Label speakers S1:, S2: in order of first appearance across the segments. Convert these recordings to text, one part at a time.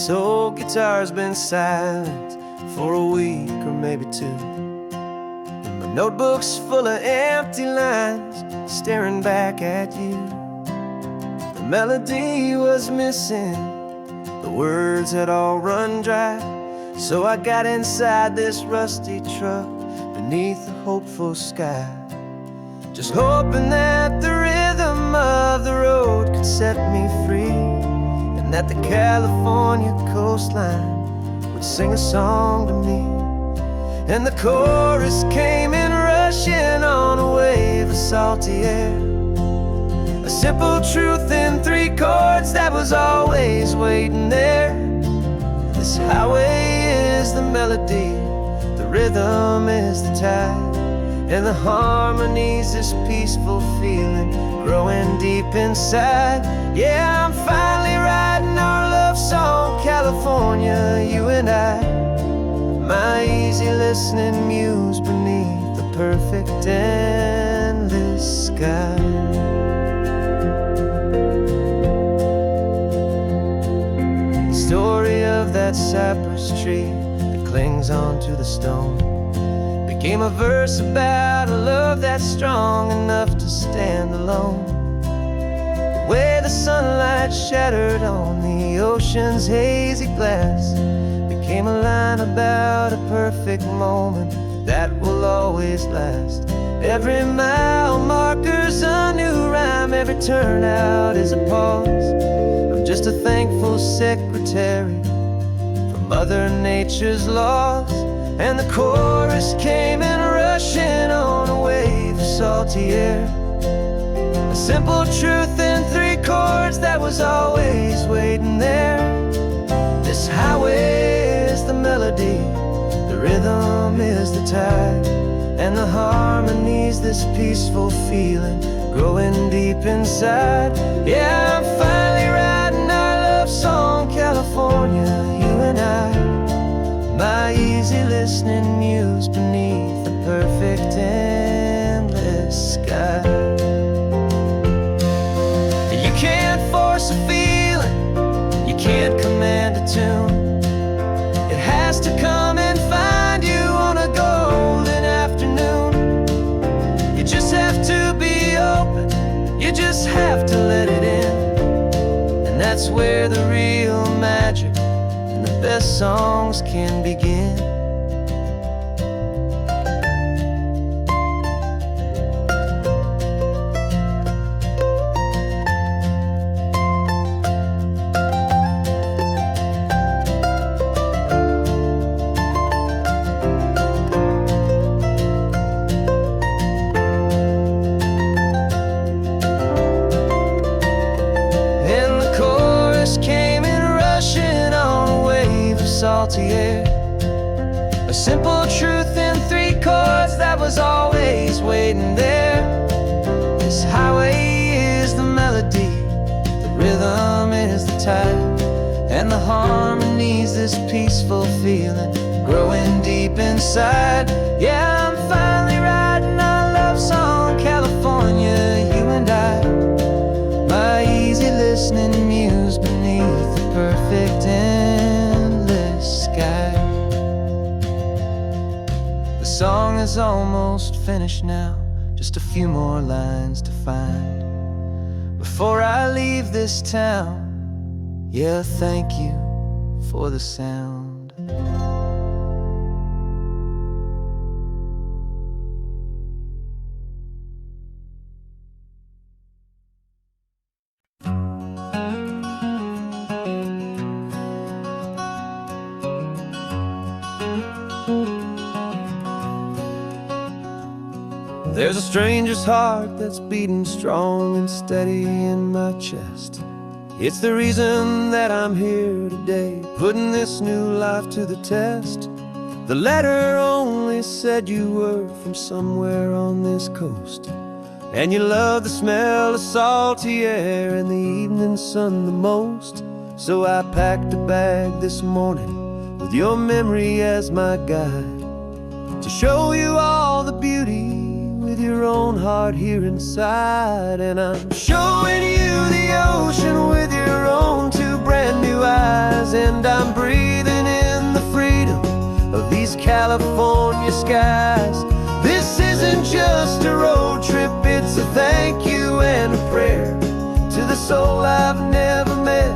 S1: This old guitar's been silent for a week or maybe two, and my notebook's full of empty lines staring back at you. The melody was missing, the words had all run dry, so I got inside this rusty truck beneath the hopeful sky, just hoping that the rhythm of the road could set me free, and that the California coastline would sing a song to me. And the chorus came in rushing on a wave of salty air, a simple truth in 3 chords that was always waiting there. This highway is the melody, the rhythm is the tide, and the harmony's this peaceful feeling growing deep inside. Yeah, I'm finally writing our love song, California, you and I, my easy listening muse beneath the perfect endless sky. The story of that cypress tree that clings onto the stone became a verse about a love that's strong enough to stand alone. The way the sunlight shattered on the ocean's hazy glass became a line about a perfect moment that will always last. Every mile marker's a new rhyme, every turnout is a pause. I'm just a thankful secretary for Mother Nature's laws. And the chorus came in rushing on a wave of salty air, a simple truth in 3 chords that was always waiting there. This highway is the melody, the rhythm is the tide, and the harmony's this peaceful feeling growing deep inside. Yeah, I'm finally writing our love song, California, you and I, my easy listening muse beneath the perfect endless sky. You can't force a feeling, you can't command a tune. It has to come and find you on a golden afternoon. You just have to be open, you just have to let it in, and that's where the real magic, the best songs can begin. And the chorus came in rushing on a wave of salty air, a simple truth in 3 chords that was always waiting there. This highway is the melody, the rhythm is the tide, and the harmony's this peaceful feeling growing deep inside. Yeah, I'm finally writing our love song, California, you and I, my easy listening muse beneath the perfect endless sky. The song is almost finished now, just a few more lines to find before I leave this town. Yeah, thank you for the sound. There's a stranger's heart that's beating strong and steady in my chest. It's the reason that I'm here today, putting this new life to the test. The letter only said you were from somewhere on this coast, and you love the smell of salty air and the evening sun the most. So I packed a bag this morning with your memory as my guide, to show you all the beauty with your own heart here inside. And I'm showing you the ocean with your own 2 brand new eyes, and I'm breathing in the freedom of these California skies. This isn't just a road trip, it's a thank you and a prayer to the soul I've never met,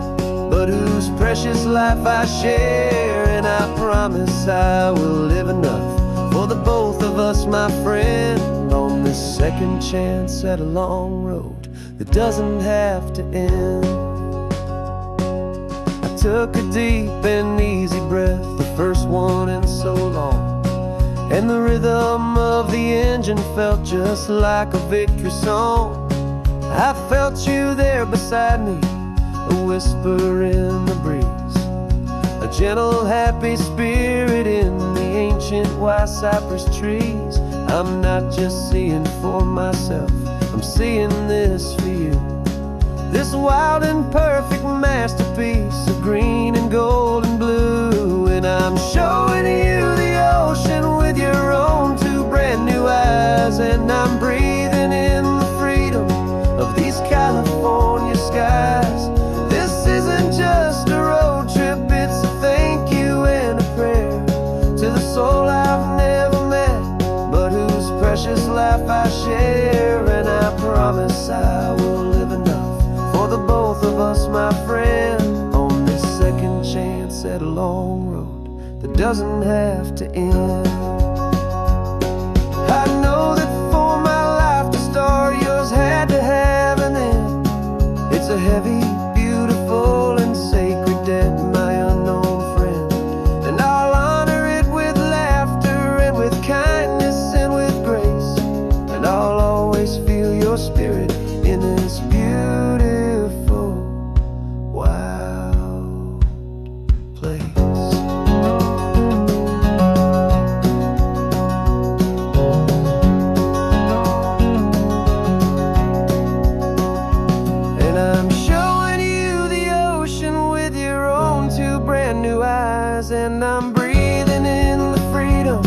S1: but whose precious life I share. And I promise I will live enough for the both of us, my friend, on this second chance at a long road that doesn't have to end. I took a deep and easy breath, the first one in so long, and the rhythm of the engine felt just like a victory song. I felt you there beside me, a whisper in the breeze, a gentle, happy spirit in the ancient white cypress trees. I'm not just seeing for myself, I'm seeing this for you. This wild and perfect masterpiece of green and gold and blue. And I'm showing you the ocean with your own two brand new eyes, and I'm breathing in the freedom of these California skies. This isn't just a road trip, it's a thank you and a prayer to the soul I've never met, but whose precious life I share. And I promise I will live enough for the both of us, my friend, on this second chance at a long road that doesn't have to end. I know that for my life to start, yours had to have an end. It's a heavy, beautiful, and sacred debt, my unknown friend, and I'll honor it with laughter and with kindness and with grace, and I'll always feel your spirit in this beautiful, wild place. And I'm showing you the ocean with your own two brand new eyes, and I'm breathing in the freedom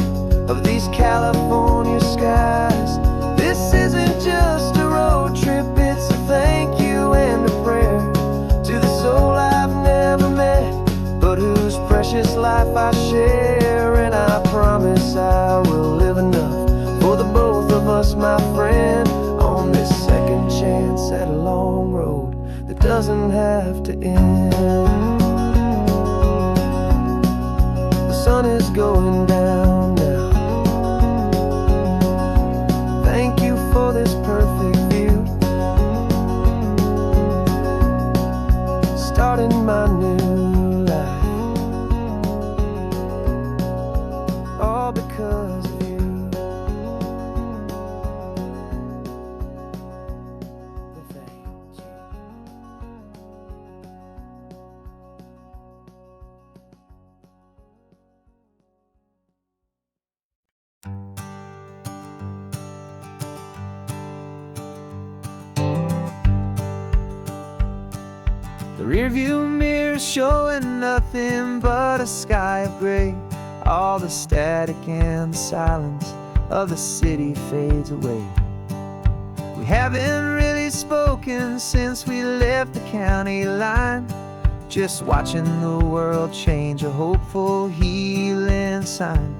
S1: of these California skies. This isn't just a road trip, it's a thank you and a prayer to the soul I've never met, but whose precious life I share. And I promise I will live enough for the both of us, my friend, on this second chance at a long road that doesn't have to end. The sun is going down now. Thank you for this perfect view, starting my new life, all because of you. Thank you. The rearview mirror showing nothing but a sky of gray. All the static and the silence of the city fades away. We haven't really spoken since we left the county line, just watching the world change, a hopeful healing sign.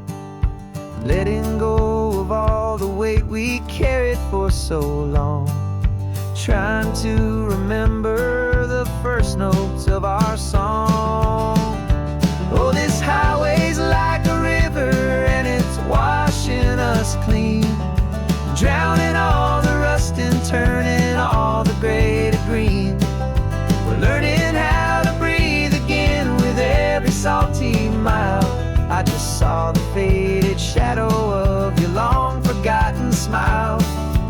S1: Letting go of all the weight we carried for so long, trying to remember the first notes of our song. Oh, this highway's like a river and it's washing us clean, drowning all the rust and turning all the gray to green. We're learning how to breathe again with every salty mile. I just saw the faded shadow of your long forgotten smile,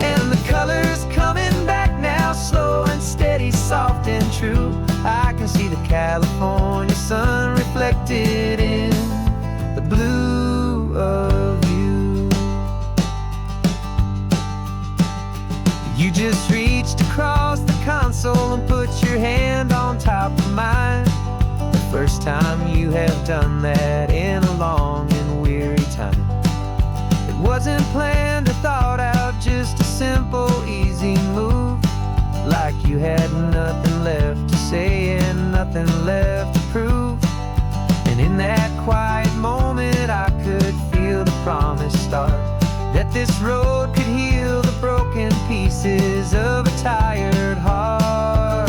S1: and the colors coming back now, slow and steady, soft and true. I can see the California sun reflected in the blue of you. You just reached across the console and put your hand on top of mine. The first time you have done that in a long and weary time. It wasn't planned or thought out, just a simple, easy move, like you had nothing left to say and nothing left to prove. And in that quiet moment I could feel the promise start, that this road could heal the broken pieces of a tired heart.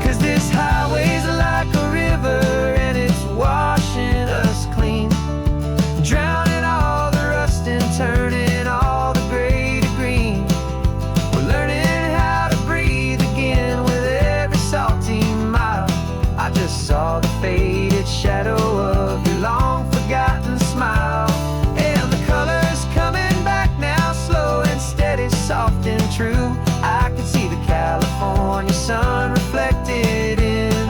S1: 'Cause this highway's like a river and it's washing us clean, drowning all the rust and turning all the gray to green. We're learning how to breathe again with every salty mile. I just saw the faded shadow of your long forgotten smile, and the colors coming back now, slow and steady, soft and true. I could see the California sun reflected in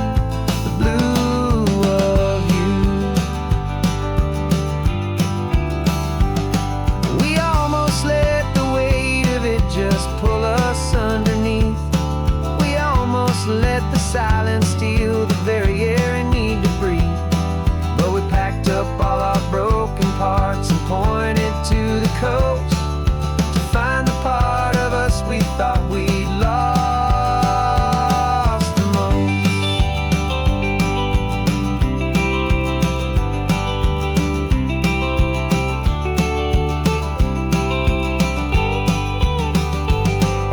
S1: the blue of you. We almost let the weight of it just pull us underneath. We almost let the silence steal the very air and need to breathe. But we packed up all our broken parts and pointed to the coast to find the part of us we thought we'd lost the most.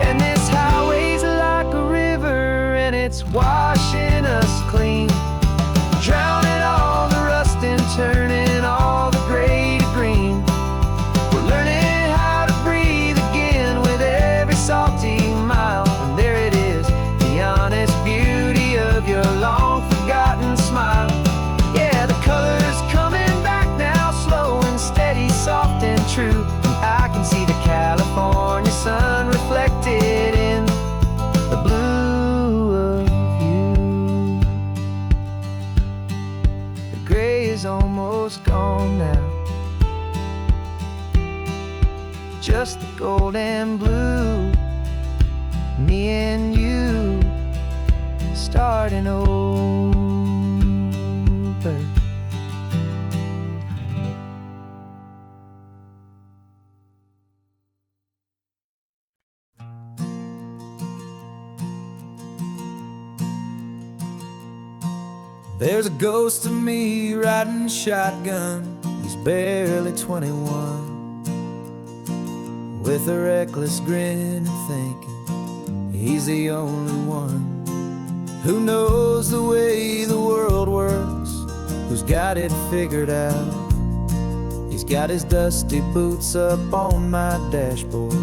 S1: And this highway's like a river and it's washing us clean, drowning all the rust and turning all the gray to green. We're learning how to breathe again with every salty mile. And there it is, the honest beauty of your long forgotten smile. Yeah, the colors coming back now, slow and steady, soft and true. I can see the California sun reflected in the blue of you. The gray is almost gone now, just the gold and blue. Me and you starting over. There's a ghost of me riding shotgun. He's barely 21, with a reckless grin and thinking he's the only one who knows the way the world works, who's got it figured out. He's got his dusty boots up on my dashboard,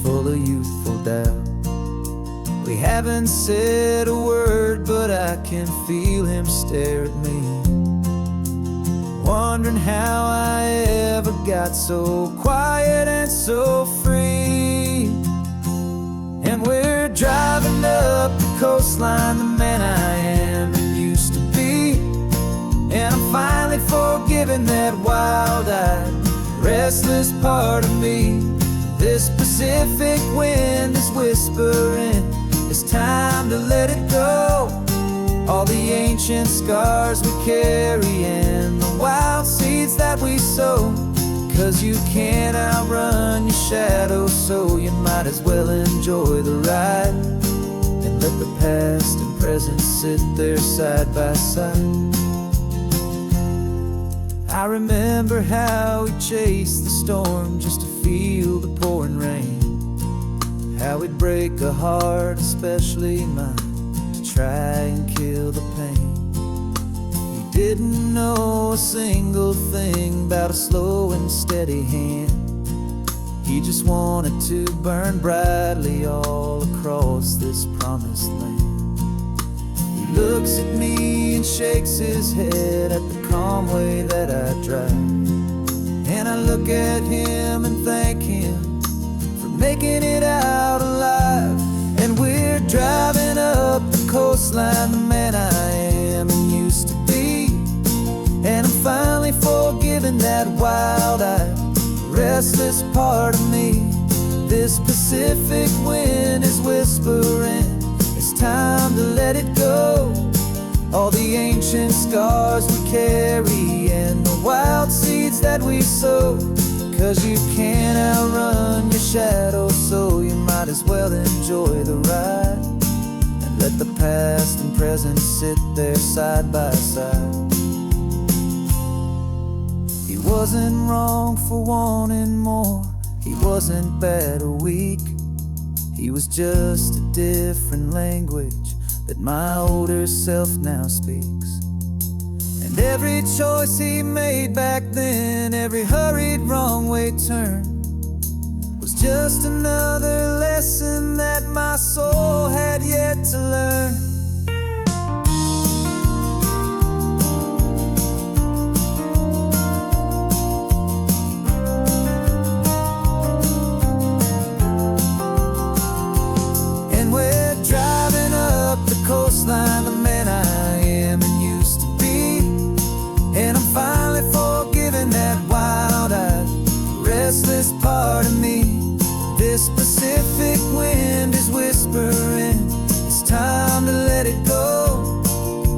S1: full of youthful doubt. We haven't said a word, but I can feel him stare at me, wondering how I ever got so quiet and so free. And we're driving up the coastline, the man I am and used to be. And I'm finally forgiving that wild-eyed, restless part of me. This Pacific wind is whispering, it's time to let it go. All the ancient scars we carry and the wild seeds that we sow. 'Cause you can't outrun your shadow, so you might as well enjoy the ride and let the past and present sit there side by side. I remember how we chased the storm just to feel the pouring rain, how we'd break a heart, especially mine, to try and kill the pain. We didn't know a single thing about a slow and steady hand. He just wanted to burn brightly all across this promised land. He looks at me and shakes his head at the calm way that I drive, and I look at him and thank him for making it out alive. And we're driving up the coastline, the man I am and used to be. And I'm finally forgiving that wild-eyed, restless part of me. This Pacific wind is whispering, it's time to let it go. All the ancient scars we carry and the wild seeds that we sow. 'Cause you can't outrun your shadow, so you might as well enjoy the ride and let
S2: let the past and present sit there side by side. He wasn't wrong for wanting more, he wasn't bad or weak. He was just a different language that my older self now speaks. And every choice he made back then, every hurried wrong way turn, was just another lesson that my soul had yet to learn. And we're driving up the coastline, the man I am and used to be. And I'm finally forgiving that wild-eyed, restless part of me. This Pacific wind is whispering, it's time to let it go.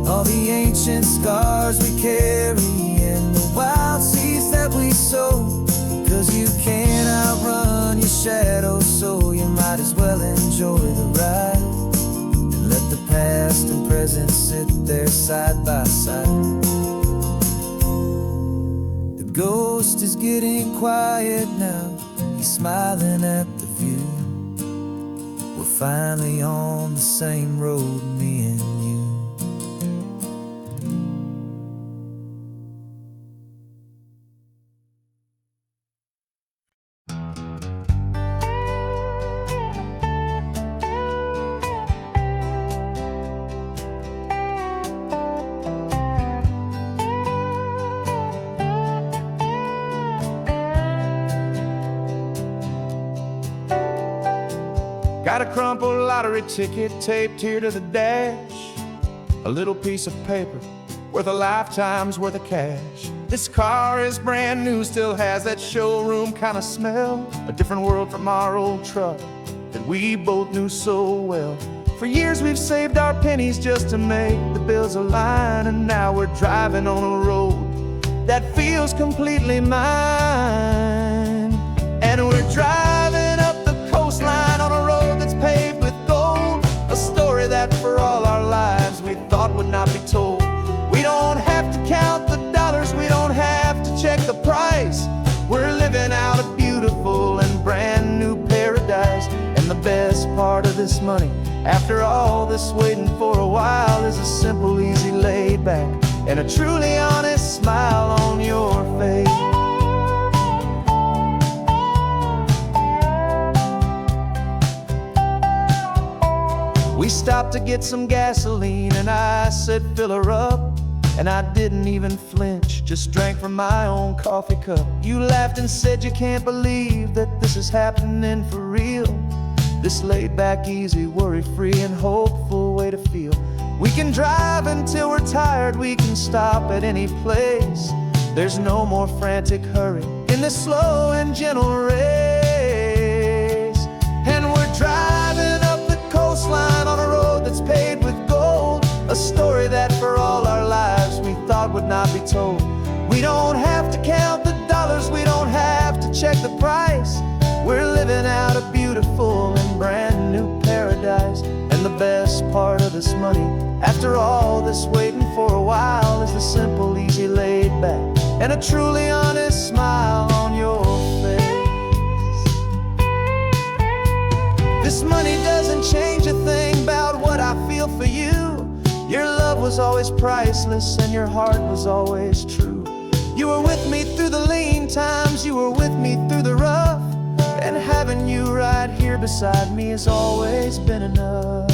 S2: All the ancient scars we carry and the wild seeds that we sow. 'Cause you can't outrun your shadow, so you might as well enjoy the ride. And let the past and present sit there side by side. The ghost is getting quiet now, he's smiling at the view. We're finally on the same road, me and you.
S1: Got a crumpled lottery ticket taped here to the dash, a little piece of paper worth a lifetime's worth of cash. This car is brand new, still has that showroom kind of smell, a different world from our old truck that we both knew so well. For years we've saved our pennies just to make the bills align, and now we're driving on a road that feels completely mine. And we're driving up the coastline on a road that's paved with gold, a story that for all our lives we thought would not be told. We don't have to count the dollars, we don't have to check the price. We're living out a beautiful and brand new paradise. And the best part of this money, after all this waiting for a while, is a simple, easy, laid back, and a truly honest smile on your face. We stopped to get some gasoline and I said fill her up, and I didn't even flinch, just drank from my own coffee cup. You laughed and said you can't believe that this is happening for real. This laid back, easy, worry-free and hopeful way to feel. We can drive until we're tired, we can stop at any place. There's no more frantic hurry in this slow and gentle race. And we're driving up the coastline on a road that's paved with gold, a story that for all our lives we thought would not be told. We don't have to count the dollars, we don't have to check the price. We're living out a beautiful and brand new paradise. And the best part of this money, after all this waiting for a while, is the simple, easy, laid back, and a truly honest smile on your face. This money doesn't change a thing about what I feel for you. Your love was always priceless and your heart was always true. You were with me through the lean times, you were with me through the rough, and having you right here beside me has always been enough.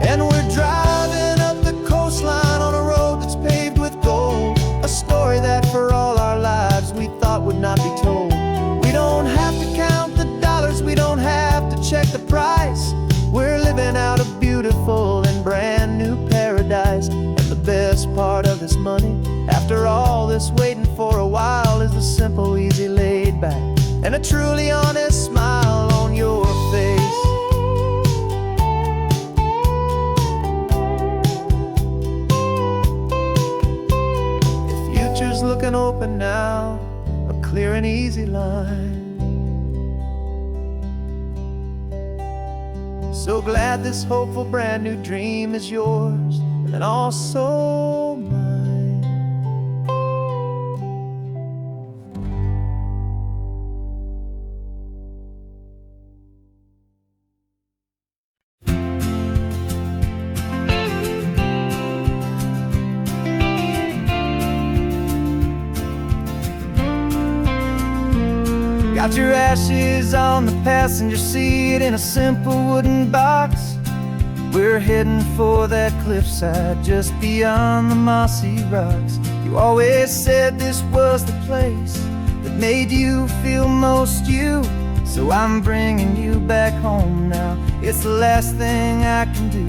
S1: And we're driving up the coastline on a road that's paved with gold, a story that for all our lives we thought would not be told. We don't have to count the dollars, we don't have to check the price. We're living out a beautiful and brand new paradise. And the best part of this money, after all this waiting for a while, is the simple, easy, laid back, and a truly honest smile on your face. future's looking open now, a clear and easy line. So glad this hopeful brand new dream is yours and also mine. Got your ashes on the passenger seat in a simple wooden box. We're heading for that cliffside just beyond the mossy rocks. You always said this was the place that made you feel most you. So I'm bringing you back home now. It's the last thing I can do.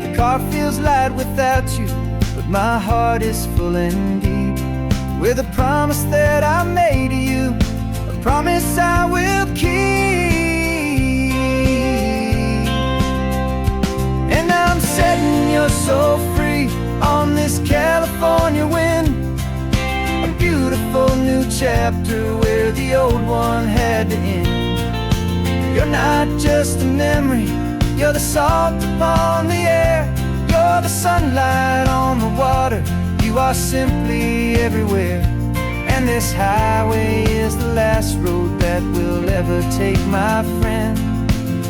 S1: The car feels light without you, but my heart is full and deep with a promise that I made to you, a promise I will keep. And I'm setting your soul free on this California wind, a beautiful new chapter where the old one had to end. You're not just a memory, you're the salt upon the air, you're the sunlight on the water, you are simply everywhere. And this highway is the last road that we'll ever take, my friend.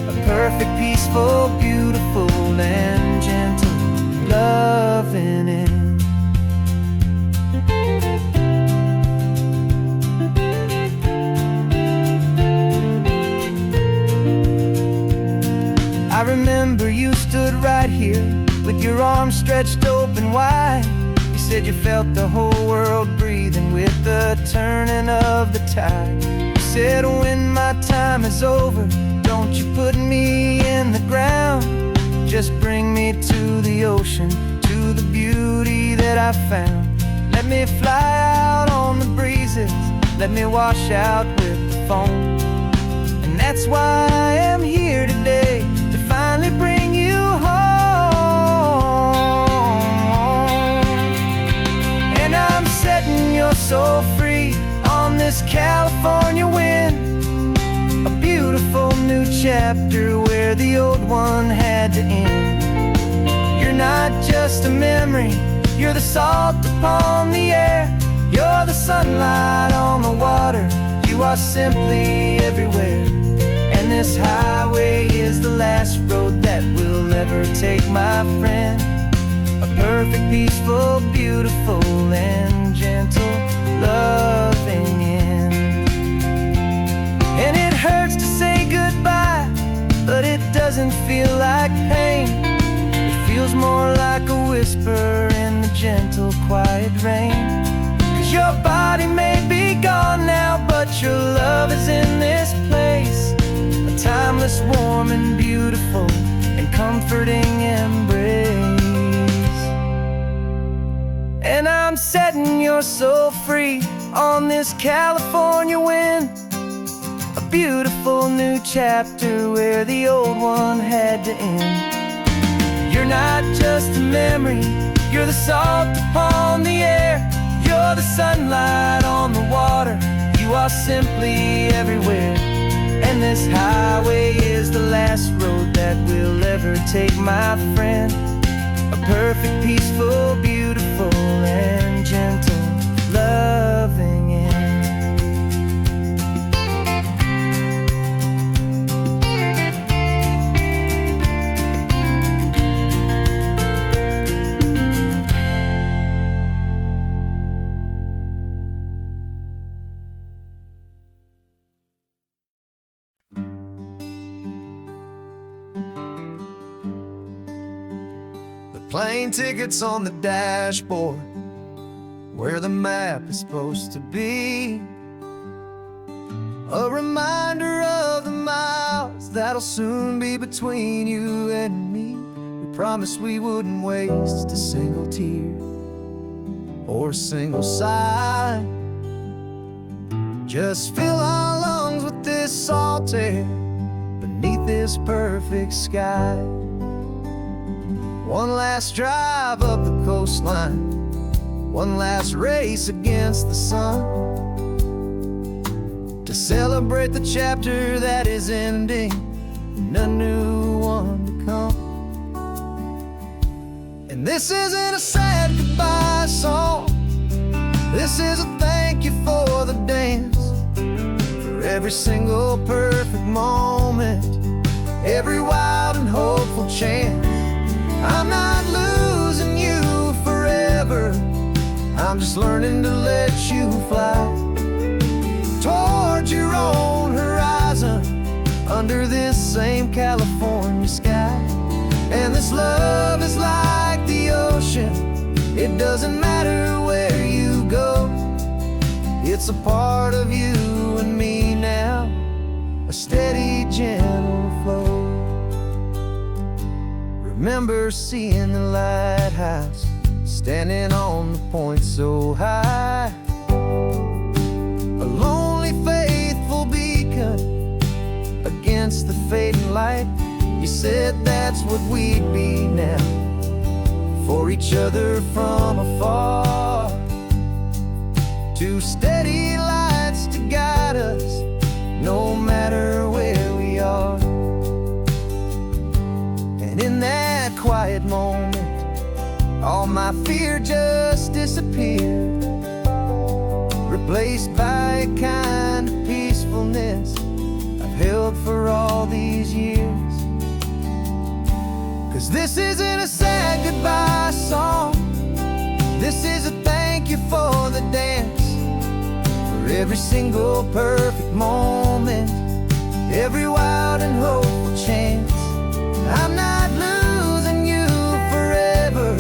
S1: A perfect, peaceful, beautiful, and gentle loving end. I remember you stood right here with your arms stretched open wide. You said you felt the whole world breathing with the turning of the tide. You said when my time is over, don't you put me in the ground, just bring me to the ocean, to the beauty that I found. Let me fly out on the breezes, let me wash out with the foam. And that's why I am here today, to finally bring you home. And I'm setting your soul free on this California wind, a beautiful new chapter where the old one had to end. You're not just a memory, you're the salt upon the air, you're the sunlight on the water, you are simply everywhere. And this highway is the last road that we'll ever take, my friend. A perfect, peaceful, beautiful, and gentle loving end. And it hurts to say goodbye, but it doesn't feel like pain. It feels more like a whisper in the gentle, quiet rain. 'Cause your body may be gone now, but your love is in this place, a timeless, warm, and beautiful, and comforting embrace. And I'm setting your soul free on this California wind, a beautiful new chapter where the old one had to end. You're not just a memory, you're the salt upon the air, you're the sunlight on the water, you are simply everywhere. And this highway is the last road that we'll ever take, my friend. A perfect, peaceful, beautiful, and gentle loving end. Plane tickets on the dashboard, where the map is supposed to be. A reminder of the miles that'll soon be between you and me. We promised we wouldn't waste a single tear or a single sigh. Just fill our lungs with this salt air beneath this perfect sky. One last drive up the coastline,
S2: one last race against the sun, to celebrate the chapter that is ending and a new one to come. And this isn't a sad goodbye song, this is a thank you for the dance, for every single perfect moment, every wild and hopeful chance. I'm not losing you forever, I'm just learning to let you fly towards your own horizon, under this same California sky. And this love is like the ocean, it doesn't matter where you go, it's a part of you and me now, a steady, gentle flow. Remember seeing the lighthouse, standing on the point so high, a lonely, faithful beacon against the fading light. You said that's what we'd be now, for each other from afar, two steady lights to guide us, no matter where we are. And in that quiet moment, all my fear just disappeared, replaced by a kind of peacefulness I've held for all these years. 'Cause this isn't a sad goodbye song, this is a thank you for the dance, for every single perfect moment, every wild and hopeful chance. I'm not losing you forever,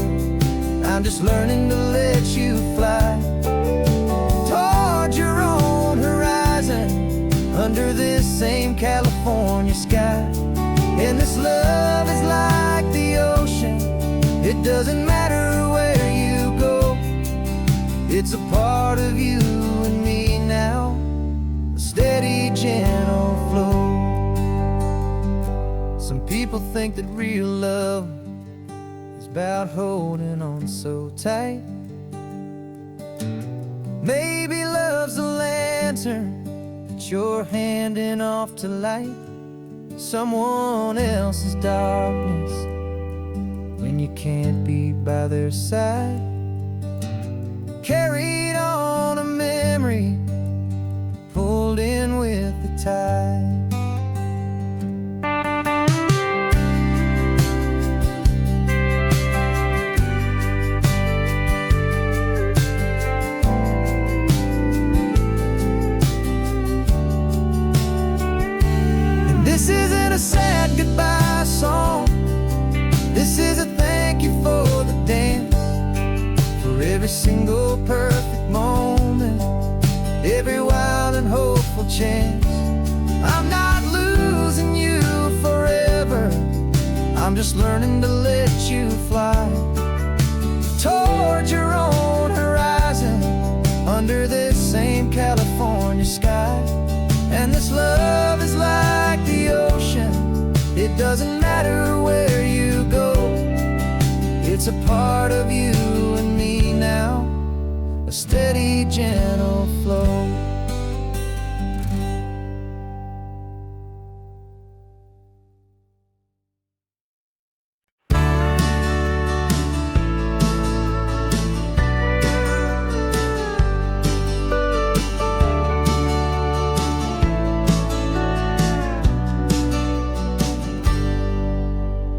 S2: I'm just learning to let you fly towards your own horizon, under this same California sky. And this love is like the ocean, it doesn't matter where you go, it's a part of you and me now, a steady, gentle flow. Some people think that real love is about holding on so tight. Maybe love's a lantern that you're handing off to light someone else's darkness when you can't be by their side. Carried on a memory, pulled in with the tide. This isn't a sad goodbye song, this is a thank you for the dance, for every single perfect moment, every wild and hopeful chance. I'm not losing you forever, I'm just learning to let you fly towards your own horizon, under this same California sky. And this love is like the ocean, it doesn't matter where you go, it's a part of you and me now, a steady, gentle flow.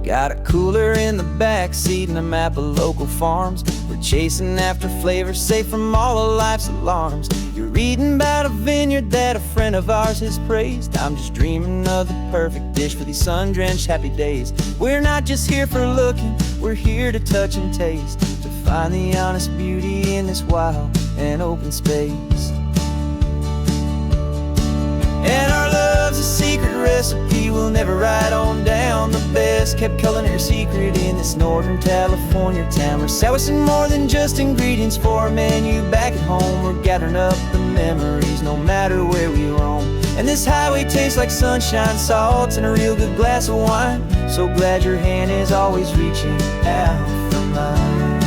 S2: Got a cooler in the back seat and a map of local farms. We're chasing after flavors safe from all of life's alarms. You're reading about a vineyard that a friend of ours has praised. I'm just dreaming of the perfect dish for these sun-drenched happy days. We're not just here for looking, we're here to touch and taste, to find the honest beauty in this wild and open space. And our love's a secret recipe we'll never write on down, the best kept culinary secret in this northern California town. We're sourcing more than just ingredients for a menu back at home. We're gathering up the memories no matter where we roam. And this highway tastes like sunshine, salt, and a real good glass of wine. So glad your hand is always reaching out for mine.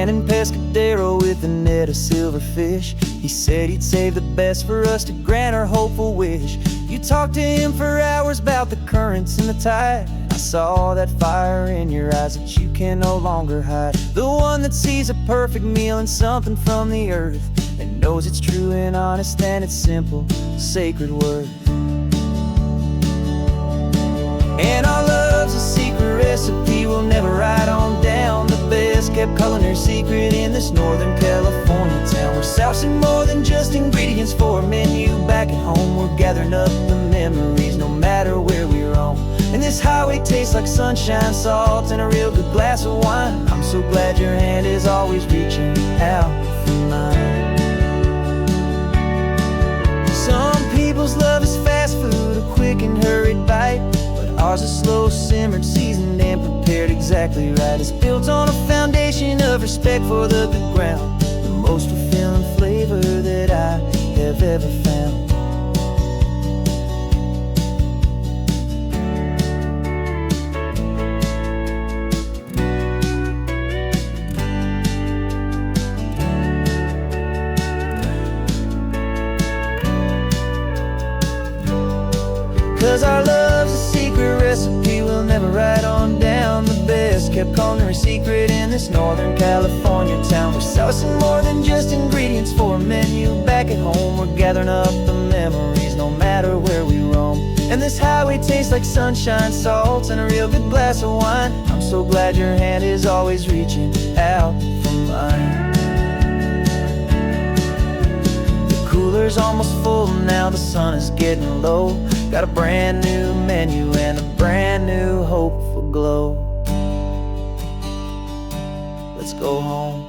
S1: man in Pescadero with a net of silverfish. He said he'd save the best for us to grant our hopeful wish. You talked to him for hours about the currents and the tide. I saw that fire in your eyes that you can no longer hide. The one that sees a perfect meal and something from the earth, and knows it's true and honest and it's simple, sacred worth. And our love's a secret recipe we'll never write on down. The best kept culinary secret in this Northern California town. We're sourcing more than just ingredients for a menu. Back at home we're gathering up the memories no matter where we roam. And this highway tastes like sunshine, salt, and a real good glass of wine. I'm so glad your hand is always reaching out for mine. Some people's love is fast food, a quick and hurried bite. Ours is slow, simmered, seasoned, and prepared exactly right. It's built on a foundation of respect for the good ground, the most fulfilling flavor that I have ever found. 'Cause our love's a secret recipe we'll never write on down. The best kept culinary secret in this Northern California town. We're sourcing more than just ingredients for a menu. Back at home we're gathering up the memories no matter where we roam. And this highway tastes like sunshine, salt, and a real good glass of wine. I'm so glad your hand is always reaching out for mine. The cooler's almost full now, the sun is getting low. Got a brand new menu and a brand new hopeful glow. Let's go home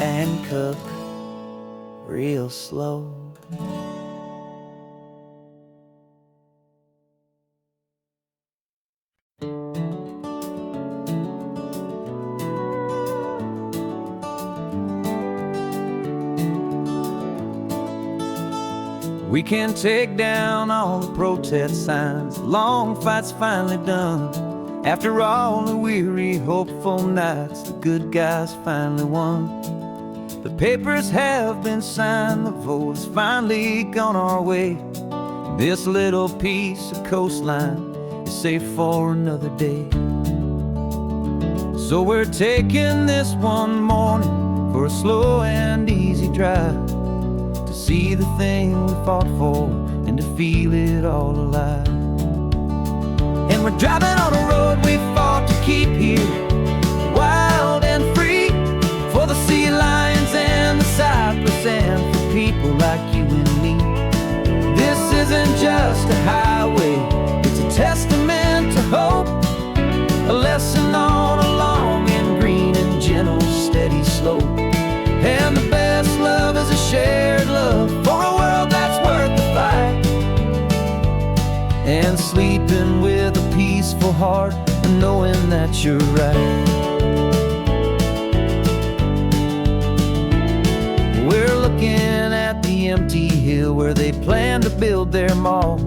S1: and cook real slow. We can take down all the protest signs. Long fight's finally done. After all the weary, hopeful nights, the good guys finally won. The papers have been signed, the vote has finally gone our way. This little piece of coastline is safe for another day. So we're taking this one morning for a slow and easy drive, to see the thing we fought for and to feel it all alive. And we're driving on a road we fought to keep here, wild and free, for the sea lions and the cypress and for people like you and me. This isn't just a highway, it's a testament to hope, a lesson on a long and green and gentle steady slope. And the best love is a shared love for a world that's worth the fight, and sleeping with a peaceful heart and knowing that you're right. We're looking at the empty hill where they plan to build their mall,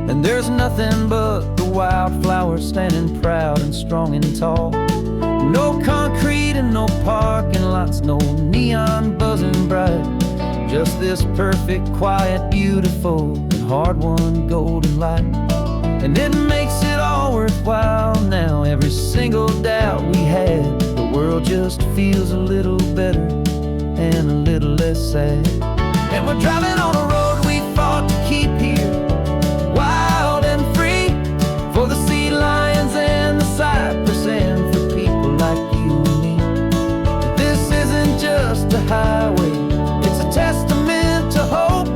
S1: and there's nothing but the wildflowers standing proud and strong and tall. No concrete and no parking lots, no neon buzzing bright, just this perfect, quiet, beautiful, and hard-won golden light. And it makes it all worthwhile now. Every single doubt we had, the world just feels a little better and a little less sad. And we're driving on a road we fought to keep here, wild and free, for the sea lions and the cypress and for people like you and me. This isn't just a highway, it's a testament to hope,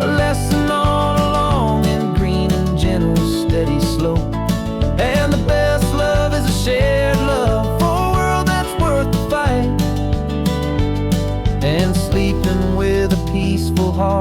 S1: a lesson on a long and green and gentle steady slope. And the best love is a shared love for a world that's worth the fight, and sleeping with a peaceful heart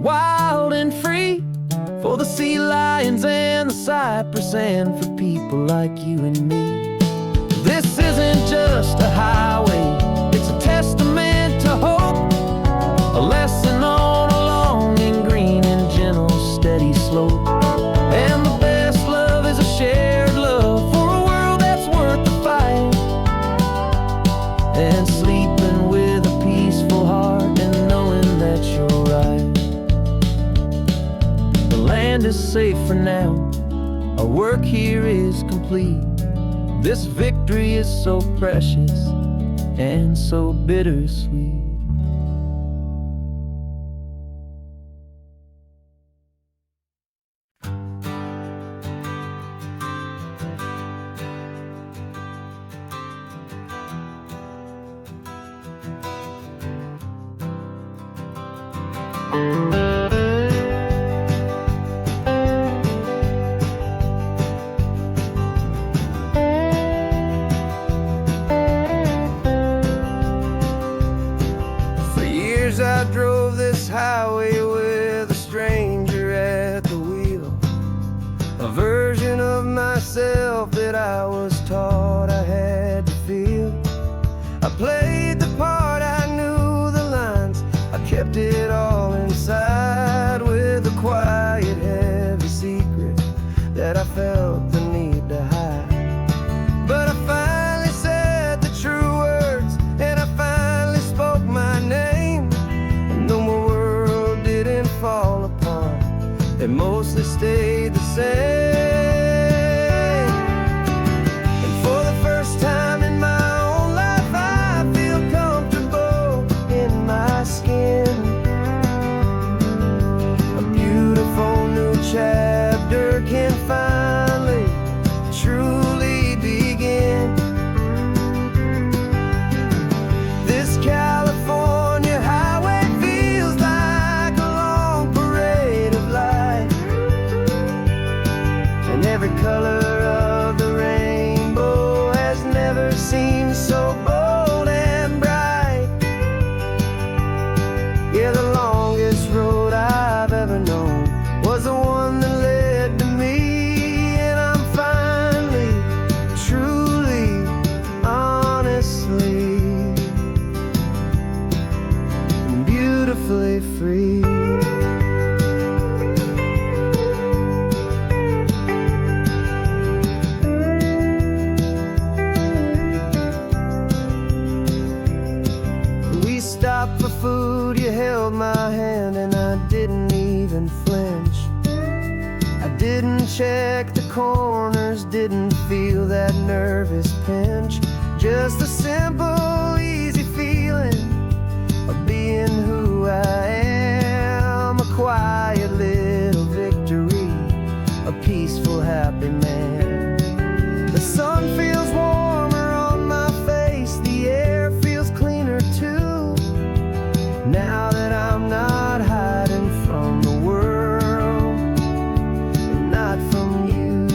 S1: wild and free, for the sea lions and the cypress, and for people like you and me. This isn't just a highway, it's a testament to hope, a lesson on a long and green and gentle steady slope. And the best love is a shared love for a world that's worth the fight, and sleeping with a peaceful heart and knowing that you're right. The land is safe for now, our work here is complete. This victory is so precious and so bittersweet. I drove this highway with a stranger at the wheel, a version of myself that I was taught I had to feel. I played the part, I knew the lines, I kept it all inside, with a quiet, heavy secret that I felt the need to hide. But I finally said the true words, and I finally spoke my name. Fall apart, they mostly stayed the same. And for the first time in my own life, I feel comfortable in my skin. A beautiful new chapter can finally truly begin. This California highway feels like a long parade of light, and every color of the rainbow has never seemed so bold and bright. Yeah, the longest road I've ever known was the one that led to me, and I'm finally, truly, honestly, beautifully free. We stopped for food, you held my hand, and I didn't even flinch. I didn't check the corners, didn't feel that nervous pinch. Just a simple, easy feeling of being who I am. A quiet little victory, a peaceful, happy man. The sun feels warmer on my face, the air feels cleaner too, now that I'm not hiding from the world and not from you.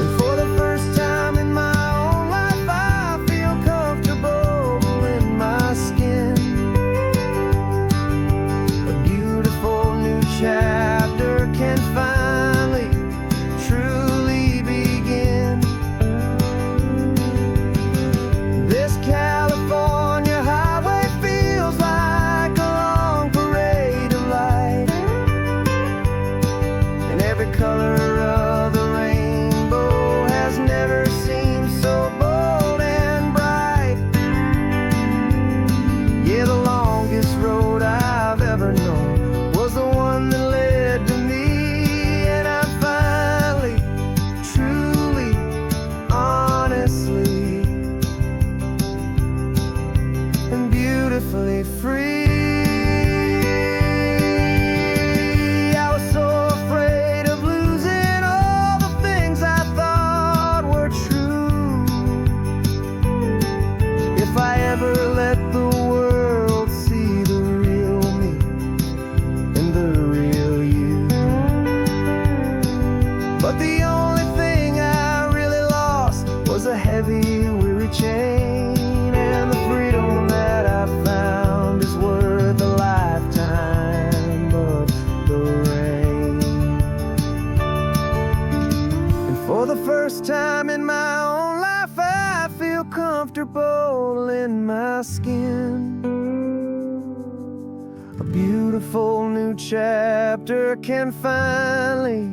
S1: And for the first time in my own life, I feel comfortable in my skin. first time in my own life I feel comfortable in my skin. A beautiful new chapter can finally,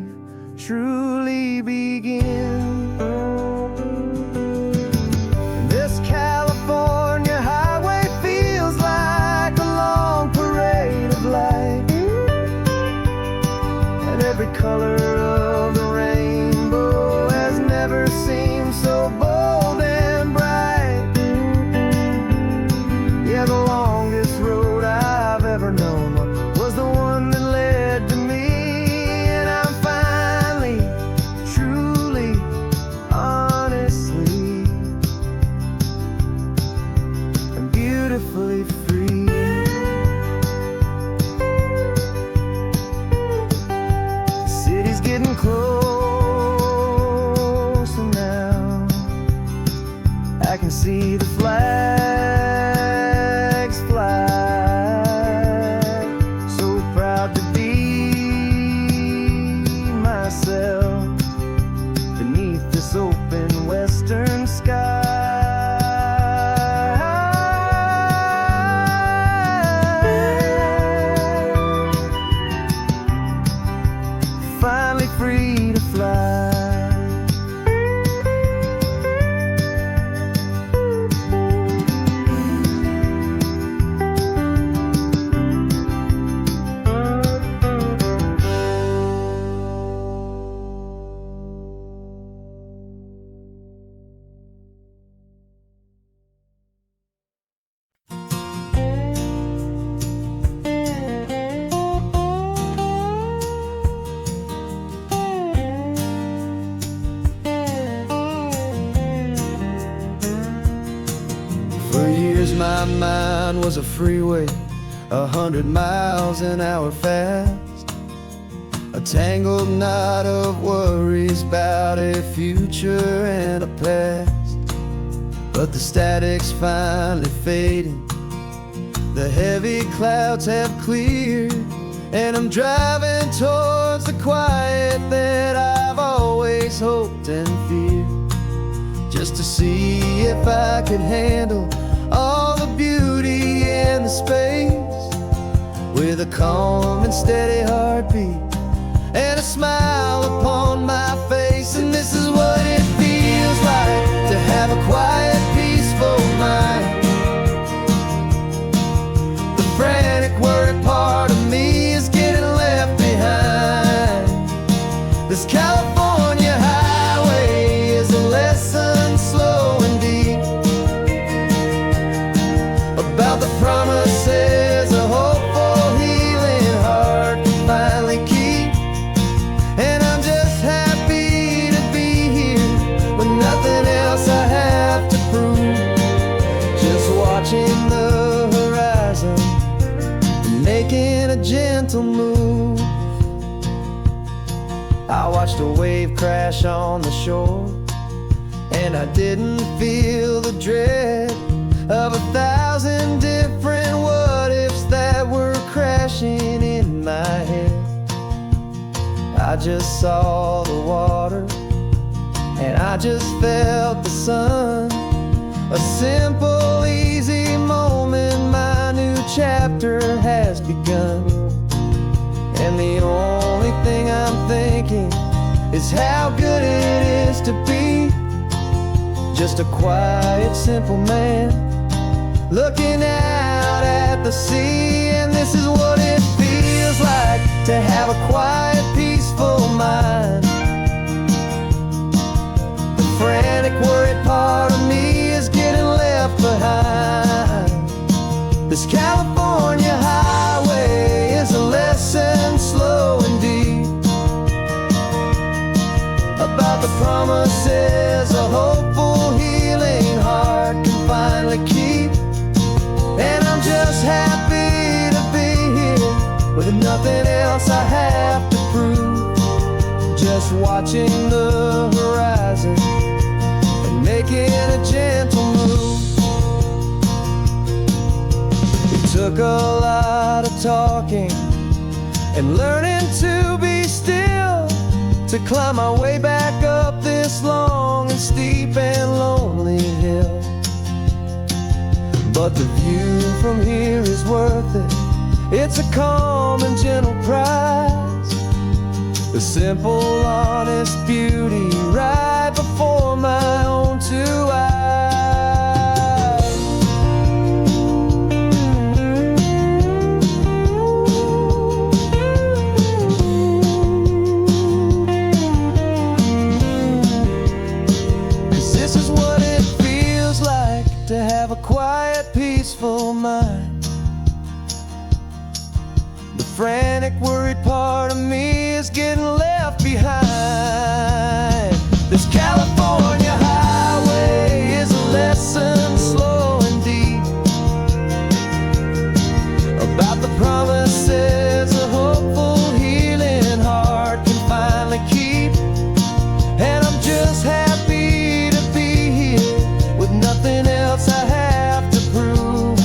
S1: truly begin. This California highway feels like a long parade of light, and every color of the rainbow has never seemed so bold and bright. Yeah, the longest road I've ever known was the one that led to me, and I'm finally, truly, honestly, and beautifully free. The city's getting closer now. I can see the flags fly. So proud to be myself beneath this open western sky. Finally free to fly. For years my mind was a freeway, 100 miles an hour fast, a tangled knot of worries about a future and a past. But the static's finally fading, the heavy clouds have cleared, and I'm driving towards the quiet that I've always hoped and feared, just to see if I could handle all the beauty and the space, with a calm and steady heartbeat and a smile upon my face. And this is what it feels like to have a quiet, peaceful mind. The frantic, worried part of me is getting left behind. This California highway is a lesson slow and deep about the promises a hopeful, healing heart can finally keep. And I'm just happy to be here with nothing else I have to prove, just watching the horizon and making a gentle move. I watched a wave crash on the shore, and I didn't feel the dread of 1,000 different what-ifs that were crashing in my head. I just saw the water, and I just felt the sun. A simple, easy moment, my new chapter has begun. And the only thing I'm thinking is how good it is to be just a quiet, simple man looking out at the sea. And this is what it feels like to have a quiet, peaceful mind. The frantic, worried part of me is getting left behind. This California highway is a lesson slow and deep about the promises a hopeful, healing heart can finally keep. And I'm just happy to be here with nothing else I have to prove, just watching the horizon and making a gentle move. It took a lot of talking and learning to be still, to climb my way back up up this long and steep and lonely hill. But the view from here is worth it. It's a calm and gentle prize, the simple, honest beauty right before my own two eyes. 'Cause this is what it feels like to have a quiet, peaceful mind. The frantic, worried part of me is getting left behind. This California highway is a lesson slow and deep about the promises a hopeful, healing heart can finally keep. And I'm just happy to be here with nothing else I have to prove,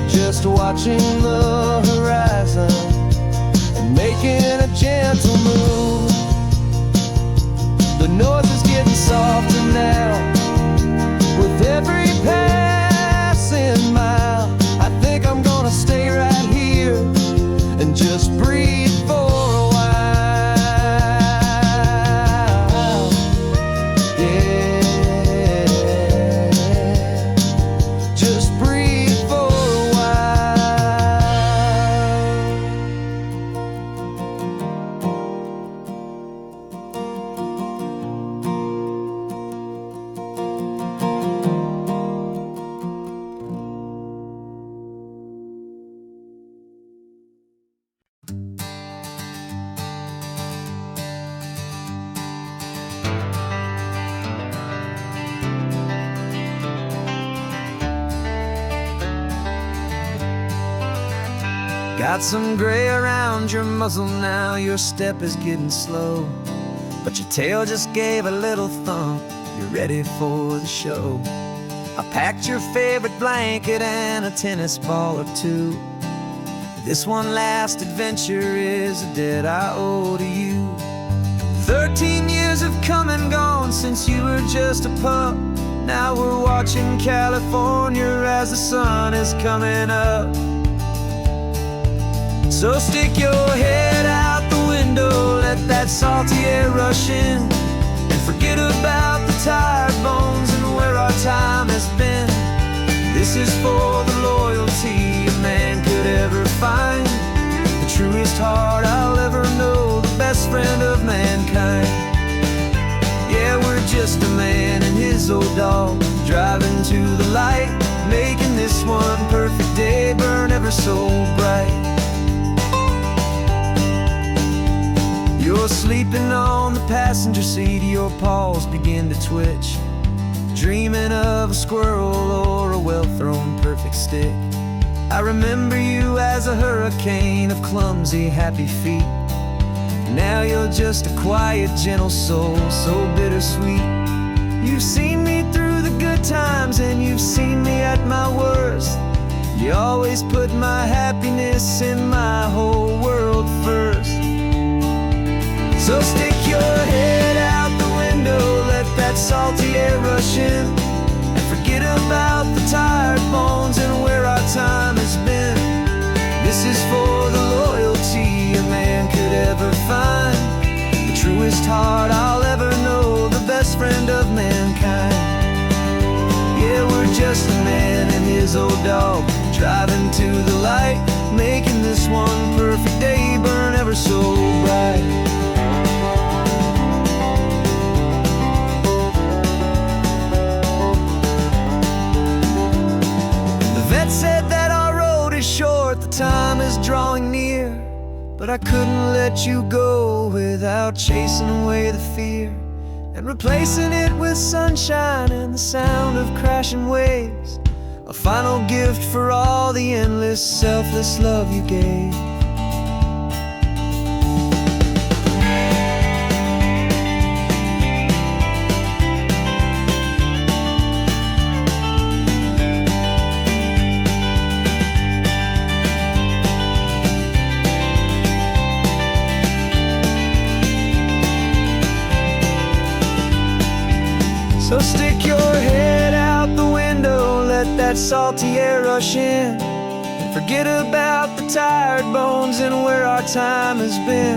S1: just watching the horizon and making a gentle move. The noise is getting softer now with every passing mile. I think I'm gonna stay right here and just breathe for a while. Yeah, just breathe for a while. Got some gray around your muzzle now, your step is getting slow, but your tail just gave a little thump, you're ready for the show. I packed your favorite blanket and a tennis ball or two. This one last adventure is a debt I owe to you. 13 years have come and gone since you were just a pup. Now we're watching California as the sun is coming up. So stick your head out the window, let that salty air rush in, and forget about the tired bones and where our time has been. This is for the loyalty a man could ever find, the truest heart I'll ever know, the best friend of mankind. Yeah, we're just a man and his old dog, driving to the light, making this one perfect day burn ever so bright. You're sleeping on the passenger seat, your paws begin to twitch, dreaming of a squirrel or a well-thrown perfect stick. I remember you as a hurricane of clumsy, happy feet. Now you're just a quiet, gentle soul, so bittersweet. You've seen me through the good times and you've seen me at my worst. You always put my happiness in my whole world first. So stick your head out the window, let that salty air rush in, and forget about the tired bones and where our time has been. This is for the loyalty a man could ever find, the truest heart I'll ever know, the best friend of mankind. Yeah, we're just a man and his old dog, driving to the light, making this one perfect day burn ever so bright. Said that our road is short, the time is drawing near, but I couldn't let you go without chasing away the fear and replacing it with sunshine and the sound of crashing waves, a final gift for all the endless, selfless love you gave. Stick your head out the window, let that salty air rush in, and forget about the tired bones and where our time has been.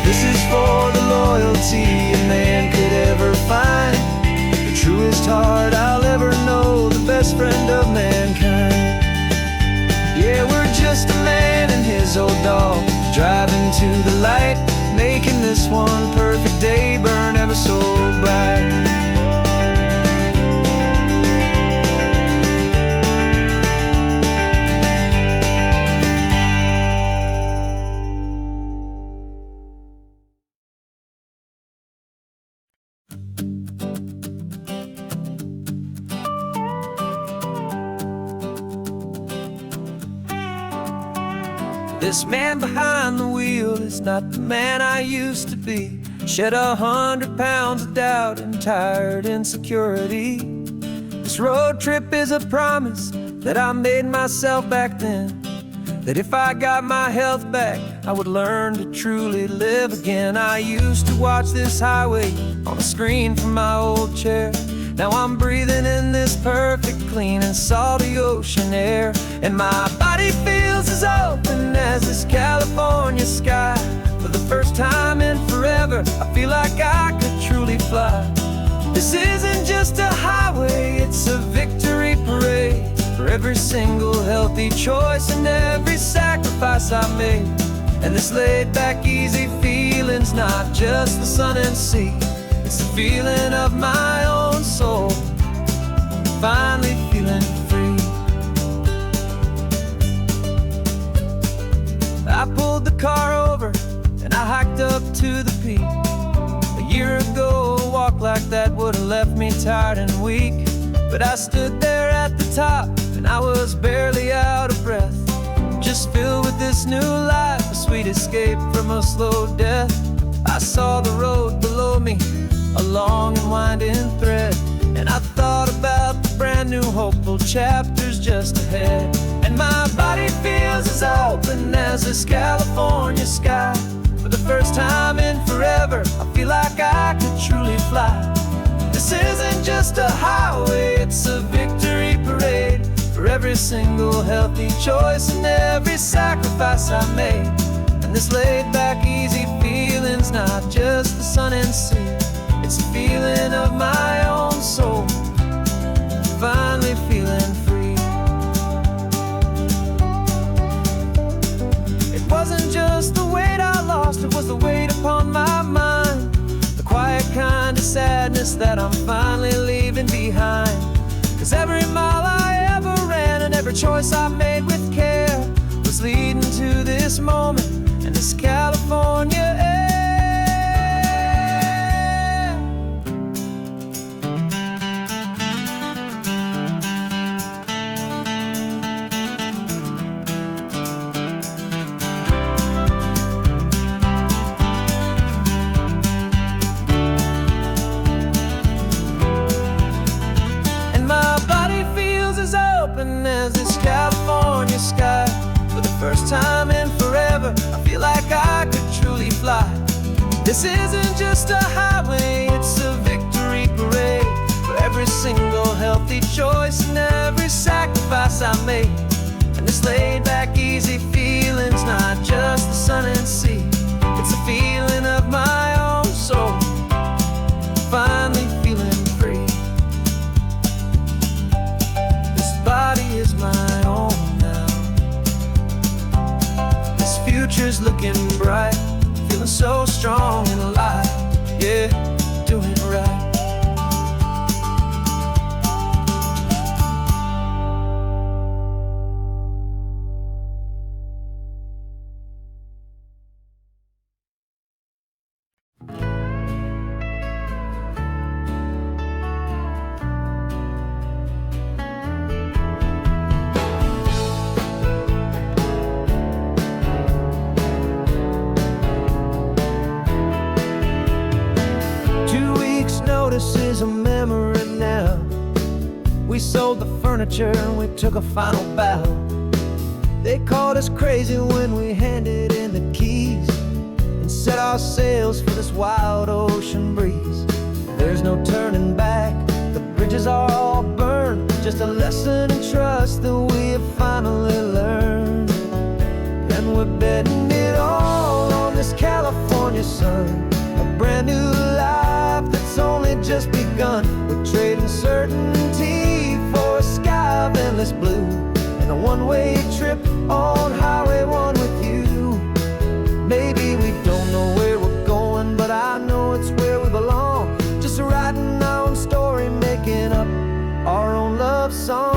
S1: This is for the loyalty a man could ever find, the truest heart I'll ever know, the best friend of mankind. Yeah, we're just a man and his old dog, driving to the light, making this one perfect day burn ever so bright. This man behind the wheel is not the man I used to be. Shed 100 pounds of doubt and tired insecurity. This road trip is a promise that I made myself back then, that if I got my health back, I would learn to truly live again. I used to watch this highway on a screen from my old chair. Now I'm breathing in this perfect, clean and salty ocean air, and my body feels as open as this California sky. For the first time in forever, I feel like I could truly fly. This isn't just a highway, it's a victory parade for every single healthy choice and every sacrifice I made. And this laid back, easy feeling's not just the sun and sea, it's the feeling of my own soul, finally feeling free. I pulled the car over and I hiked up to the peak. A year ago, a walk like that would have left me tired and weak, but I stood there at the top and I was barely out of breath, just filled with this new life, a sweet escape from a slow death. I saw the road below me, a long and winding thread, and I thought about the brand new hopeful chapters just ahead. And my body feels as open as this California sky. For the first time in forever, I feel like I could truly fly. This isn't just a highway, it's a victory parade for every single healthy choice and every sacrifice I made. And this laid back, easy feeling's not just the sun and sea, it's a feeling of my own soul, finally feeling free. It wasn't just the weight I lost, it was the weight upon my mind, the quiet kind of sadness that I'm finally leaving behind. 'Cause every mile I ever ran and every choice I made with care was leading to this moment and this California air. As this California sky. For the first time in forever, I feel like I could truly fly. This isn't just a highway, it's a victory parade for every single healthy choice and every sacrifice I made. And this laid back, easy feeling's not just the sun and sea, it's a feeling of my own soul, finally feeling free. Body is my own now. This future's looking bright, feeling so strong and alive. Yeah, doing right. This is a memory now. We sold the furniture and we took a final bow. They called us crazy when we handed in the keys and set our sails for this wild ocean breeze. There's no turning back, the just a lesson in trust that we have finally learned. And we're betting it all on this California sun, a brand new life that's only just begun. We're trading certainty for a sky of endless blue, and a one-way trip on Highway 1 with you. Maybe we don't know where we're going, but I know it's where we belong. Just writing our own story, making up our own love song.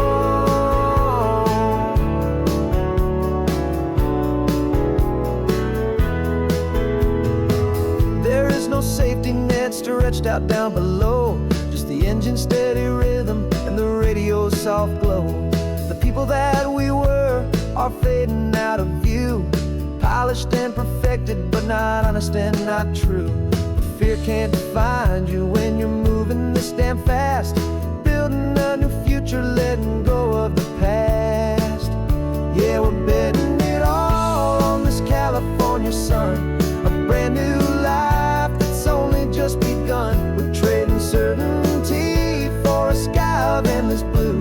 S1: There is no safety net stretched out down below, just the engine's steady rhythm and the radio's soft glow. The people that we were are fading out of view, polished and perfected, but not honest and not true. Fear can't define you when you're moving this damn fast, building a new future, letting go of the past. Yeah, we're betting it all on this California sun, a brand new life that's only just begun. We're trading certainty for a sky of endless blue,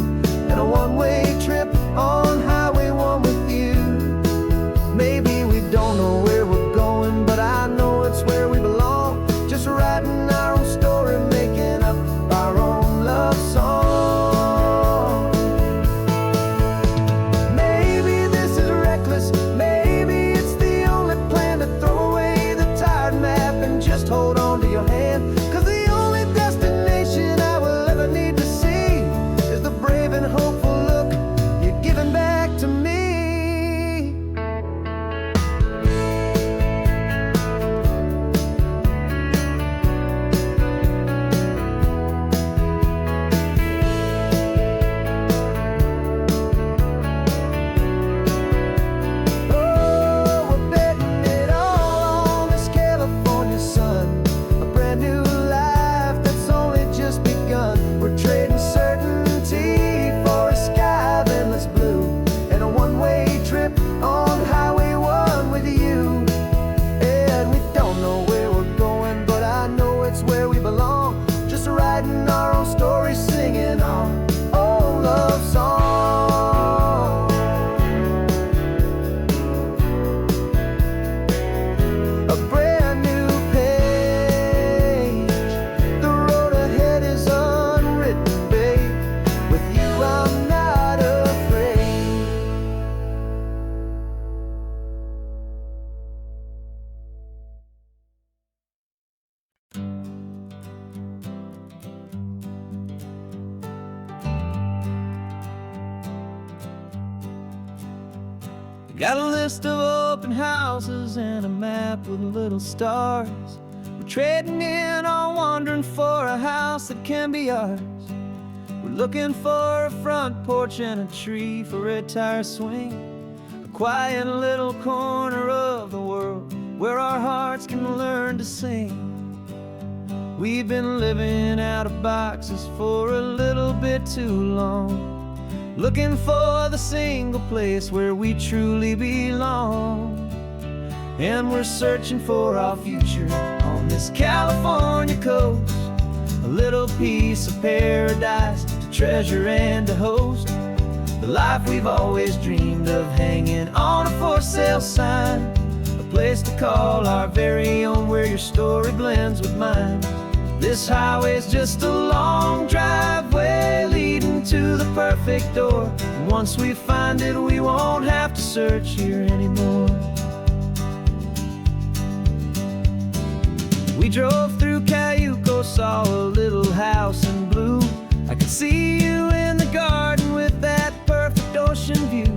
S1: and a one-way trip on Highway 1 with you. Maybe we don't know where we're going, but I know it's where we belong. Just writing our own story, making up our own love song. Maybe this is reckless, maybe it's the only plan to throw away the tired map and just hold on to your hand. 'Cause the only destination I will ever need to see is the brave and hopeful look you're giving back to me. Got a list of open houses and a map with little stars. We're trading in our wandering for a house that can be ours. We're looking for a front porch and a tree for a tire swing, a quiet little corner of the world where our hearts can learn to sing. We've been living out of boxes for a little bit too long, looking for the single place where we truly belong. And we're searching for our future on this California coast, a little piece of paradise to treasure and to host, the life we've always dreamed of, hanging on a for sale sign, a place to call our very own where your story blends with mine. This highway's just a long driveway leading to the perfect door, and once we find it we won't have to search here anymore. We drove through Cayuco, saw a little house in blue. I could see you in the garden with that perfect ocean view.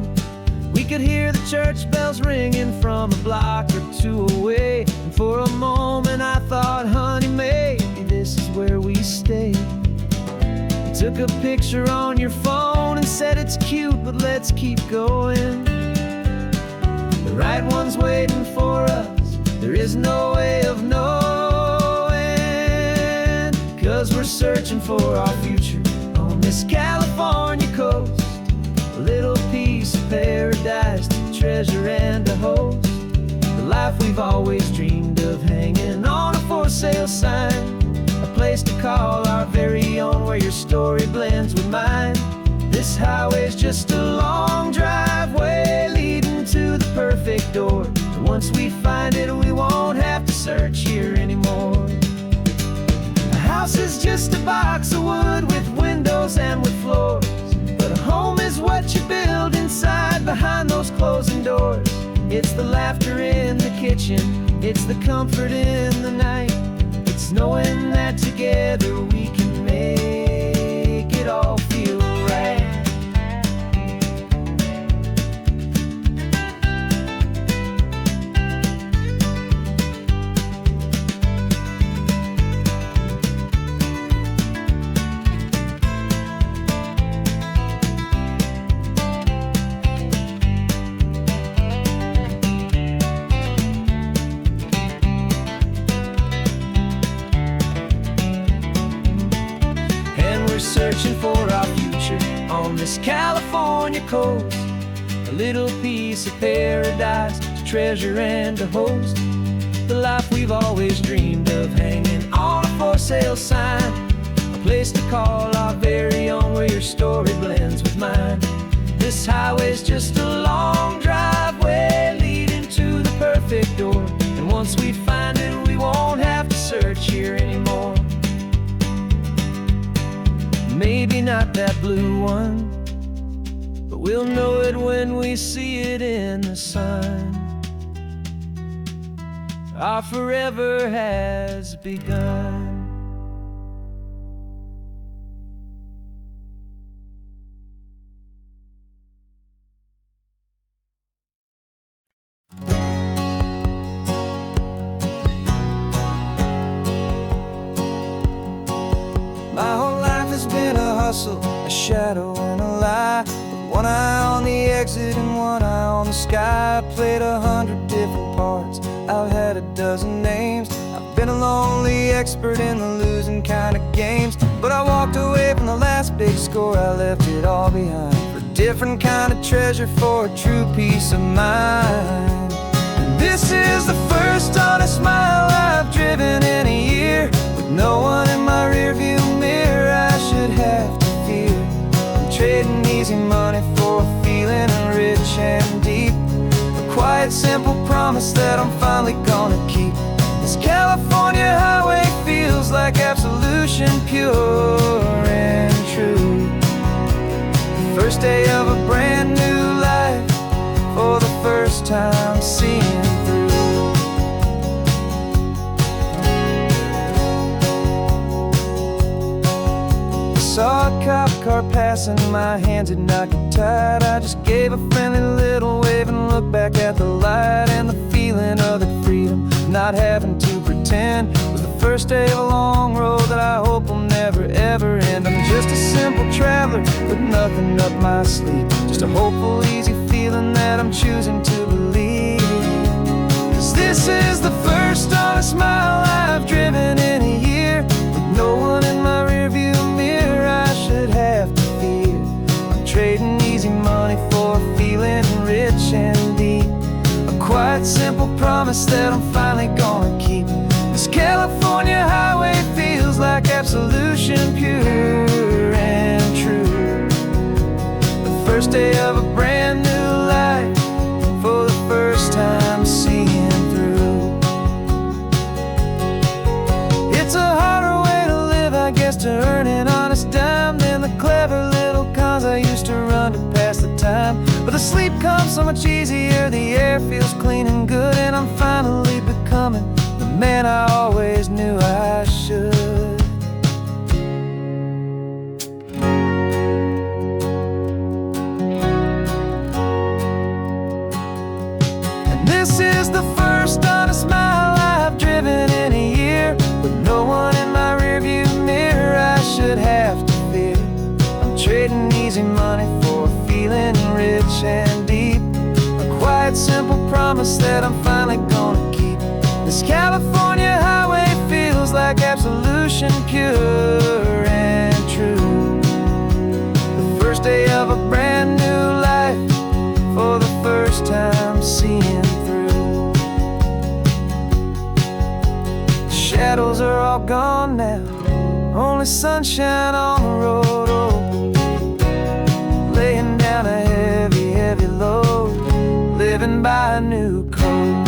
S1: We could hear the church bells ringing from a block or two away, and for a moment I thought, honey, maybe this is where we stay. You took a picture on your phone and said it's cute, but let's keep going. The right one's waiting for us, there is no way of knowing, 'cause we're searching for our future on this California coast, a little piece of paradise to treasure and to host, the life we've always dreamed of, hanging on a for sale sign, a place to call our very own where your story blends with mine. This highway's just a long driveway leading to the perfect door. And once we find it, we won't have to search here anymore. A house is just a box of wood with windows and with floors, but a home is what you build inside behind those closing doors. It's the laughter in the kitchen, it's the comfort in the night, it's knowing that together we can make it all feel right. Searching for our future on this California coast, a little piece of paradise to treasure and to host, the life we've always dreamed of, hanging on a for sale sign, a place to call our very own, where your story blends with mine. This highway's just a long driveway leading to the perfect door, and once we find it, we won't have to search here anymore. Maybe not that blue one, but we'll know it when we see it in the sun. Our forever has begun. My whole life has been a hustle, a shadow and a lie, with one eye on the exit and one eye on the sky. I played 100 different parts, I've had a dozen names, I've been a lonely expert in the losing kind of games. But I walked away from the last big score, I left it all behind, for a different kind of treasure, for a true peace of mind. And this is the first honest mile I've driven in a year, with no one in my rearview mirror I should have to fear. I'm trading easy money for a feeling rich and deep, a quiet simple promise that I'm finally gonna keep. This California highway feels like absolution, pure and true. The first day of a brand new life, for the first time seeing through. Saw a cop car passing, my hands had not got tied. I just gave a friendly little wave and looked back at the light, and the feeling of the freedom, not having to pretend, was the first day of a long road that I hope will never ever end. I'm just a simple traveler with nothing up my sleeve, just a hopeful, easy feeling that I'm choosing to believe. 'Cause this is the first honest mile I've driven in a year, with no one in my rearview mirror I should have to fear. I'm trading easy money for a feeling rich and deep, a quiet simple promise that I'm finally gonna keep. This California highway feels like absolution, pure and true. The first day of a brand new life, for the first time seeing through. It's a harder way to live, I guess, to earn an honest dime than the clever little cons I used to run to pass the time. But the sleep comes so much easier, the air feels clean and good, and I'm finally becoming the man I always knew I should. And this is the first honest mile I've driven in a year, with no one in my rearview mirror I should have to fear. I'm trading easy money for a feeling rich and deep, a quiet simple promise that I'm finally gonna keep. This California highway feels like absolution, pure and true. The first day of a brand new life, for the first time seeing through. The shadows are all gone now, only sunshine on the road. Oh, living by a new code.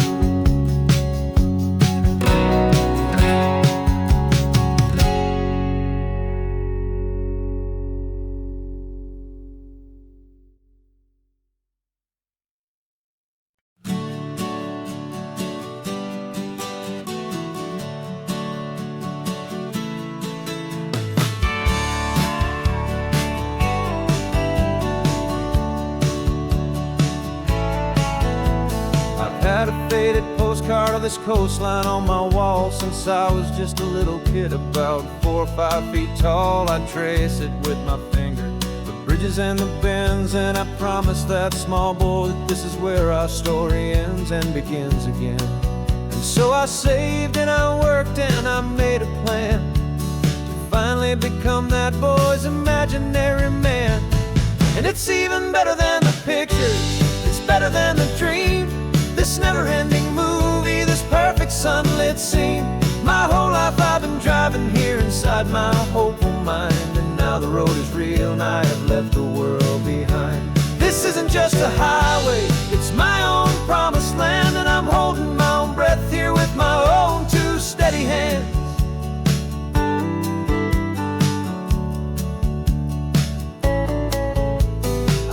S1: Had a faded postcard of this coastline on my wall since I was just a little kid, about 4 or 5 feet tall. I'd trace it with my finger, the bridges and the bends, and I promised that small boy that this is where our story ends and begins again. And so I saved and I worked and I made a plan to finally become that boy's imaginary man. And it's even better than the pictures, it's better than the dream. This never-ending movie, this perfect sunlit scene. My whole life I've been driving here inside my hopeful mind, and now the road is real and I have left the world behind. This isn't just a highway, it's my own promised land, and I'm holding my own breath here with my own 2 steady hands.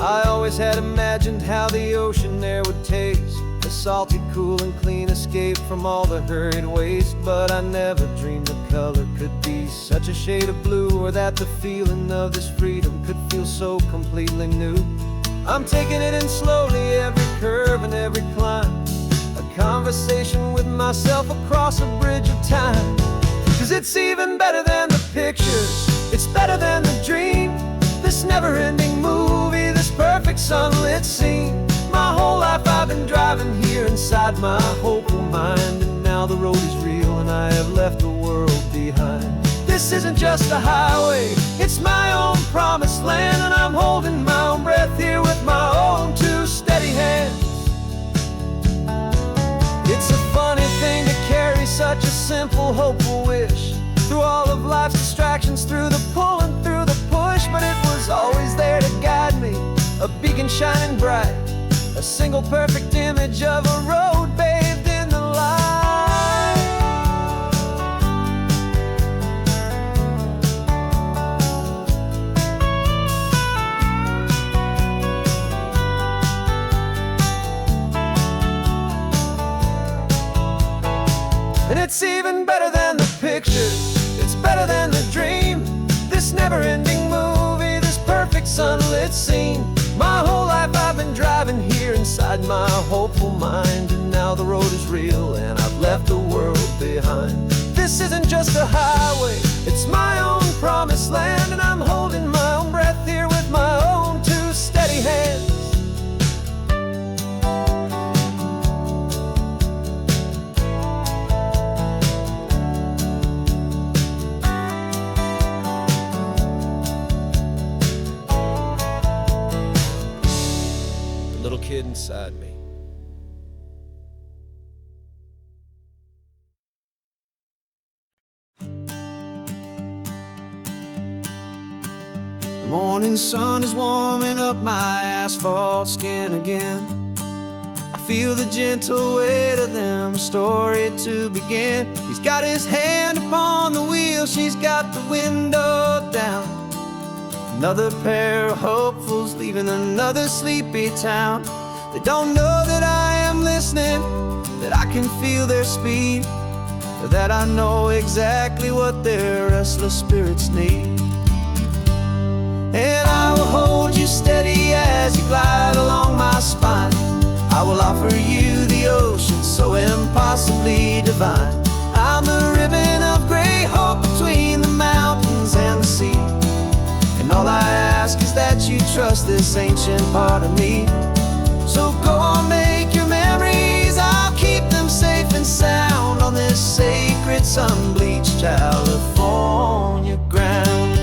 S1: I always had imagined how the ocean there would taste, a salty, cool and clean escape from all the hurried waste. But I never dreamed the color could be such a shade of blue, or that the feeling of this freedom could feel so completely new. I'm taking it in slowly, every curve and every climb, a conversation with myself across a bridge of time. 'Cause it's even better than the pictures, it's better than the dream. This never-ending movie, this perfect sunlit scene. My whole life I've been driving here inside my hopeful mind, and now the road is real and I have left the world behind. This isn't just a highway, it's my own promised land, and I'm holding my own breath here with my own 2 steady hands. It's a funny thing to carry such a simple, hopeful wish through all of life's distractions, through the pull and through the push. But it was always there to guide me, a beacon shining bright, a single perfect image of a road bathed in the light. And it's even better than the pictures, it's better than the dream. This never-ending movie, this perfect sunlit scene. My whole life I've been driving here inside my hopeful mind, and now the road is real and I've left the world behind. This isn't just a highway, it's my own promised land, and I'm holding my own breath here with my own 2 steady hands. Little kid inside me. The morning sun is warming up my asphalt skin again. I feel the gentle weight of them, story to begin. He's got his hand upon the wheel, she's got the window down. Another pair of hopefuls leaving another sleepy town. They don't know that I am listening, that I can feel their speed, or that I know exactly what their restless spirits need. And I will hold you steady as you glide along my spine. I will offer you the ocean so impossibly divine. I'm the ribbon of gray hope between the mountains and the sea. And all I ask is that you trust this ancient part of me. So go on, make your memories, I'll keep them safe and sound on this sacred sun-bleached California ground.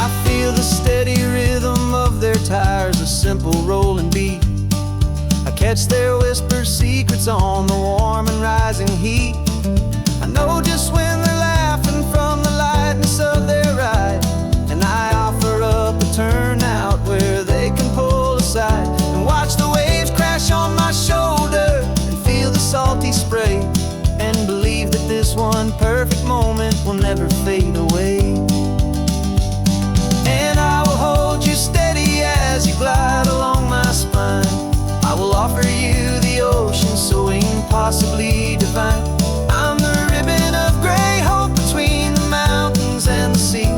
S1: I feel the steady rhythm of their tires, a simple rolling beat. I catch their whispered secrets on the warm and rising heat. I know just when they're laughing from the lightness of their ride, and I offer up a turnout where they can pull aside. impossibly divine. I'm the ribbon of gray hope between the mountains and the sea.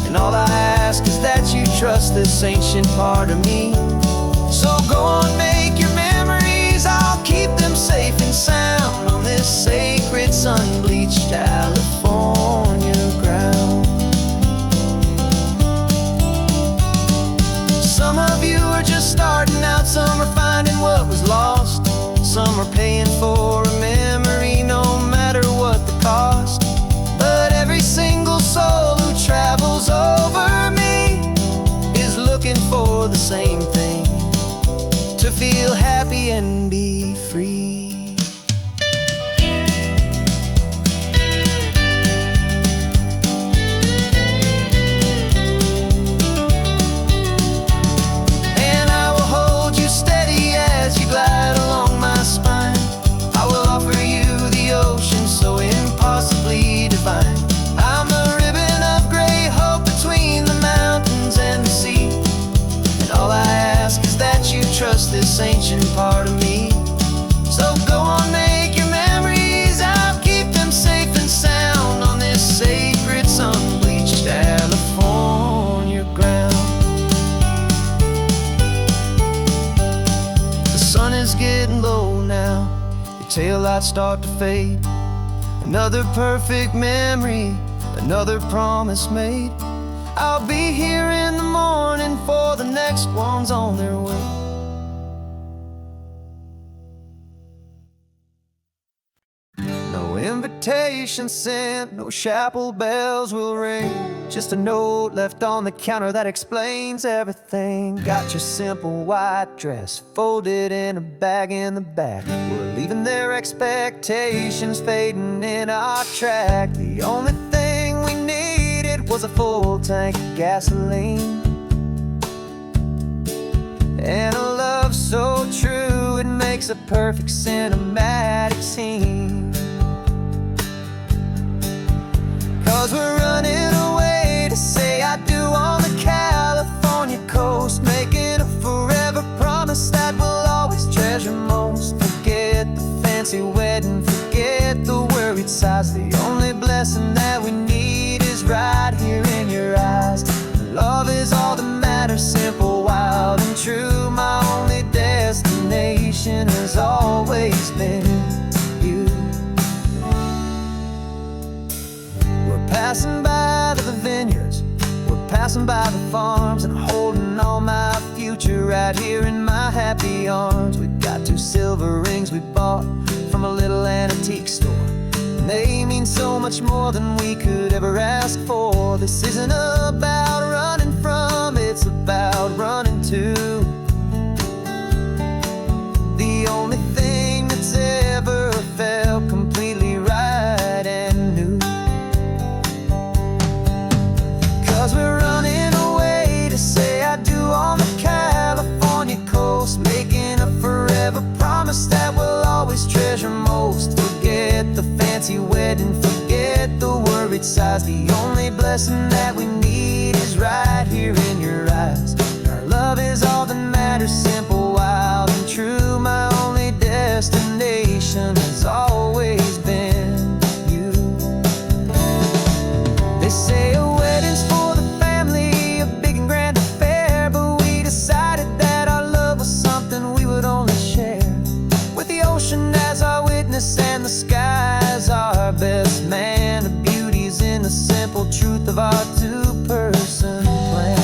S1: And all I ask is that you trust this ancient part of me. So go on, make your memories, I'll keep them safe and sound on this sacred sun-bleached California ground. Some of you are just starting out, some are finding what was lost, some are paying for a memory no matter what the cost. But every single soul who travels over me is looking for the same thing: to feel happy and be free. And I will hold you steady as you glide along my spine. I will offer you the ocean so impossibly divine. I'm a ribbon of gray hope between the mountains and the sea. And all I ask is that you trust this ancient part of me. So go on, make your memories, I'll keep them safe and sound on this sacred sun-bleached California ground. The sun is getting low now, your taillights start to fade. Another perfect memory, another promise made. I'll be here in the morning for the next ones on their way. No invitation sent, no chapel bells will ring. Just a note left on the counter that explains everything. Got your simple white dress folded in a bag in the back. We're leaving their expectations fading in our track. The only thing we needed was a full tank of gasoline, and a love so true it makes a perfect cinematic scene. 'Cause we're running away to say I do on the California coast, making a forever promise that we'll always treasure most. Forget the fancy wedding, forget the worried sighs. The only blessing that we need is right here in your eyes. Love is all that matters, simple, wild, and true. My only destination has always been you. We're passing by the vineyards, we're passing by the farms, and holding all my future right here in my happy arms. We've got 2 silver rings we bought from a little antique store, and they mean so much more than we could ever ask for. This isn't about running from, it's about running to the only thing that's ever felt completely right and new. 'Cause we're running away to say I do on the California coast, making a forever promise that we'll always treasure most. Forget the fancy wedding, forget the worried sighs. The only blessing that we need is right here in your eyes. Our love is all that matters, simple, wild, and true. My only destination has always been you. They say a wedding's for the family, a big and grand affair, but we decided that our love was something we would only share with the ocean as our witness and the sky as our best man. The beauty's in the simple truth of our 2-person plan.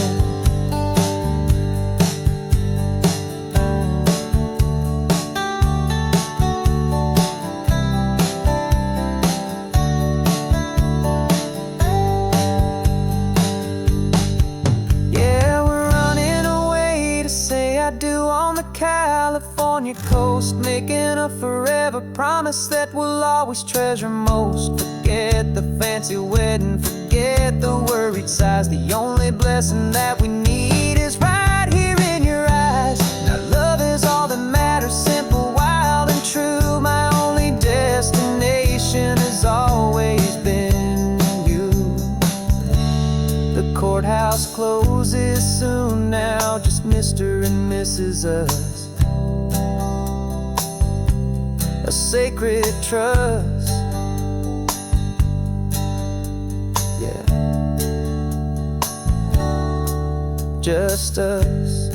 S1: Yeah, we're running away to say I do on the California coast, making a forever promise that we'll always treasure most. Forget the fancy wedding, forget the worried sighs. The only blessing that we need is right here in your eyes. Now love is all that matters, simple, wild, and true. My only destination has always been you. The courthouse closes soon now, just Mr. and Mrs. Us.
S2: a sacred trust. Yeah, just us.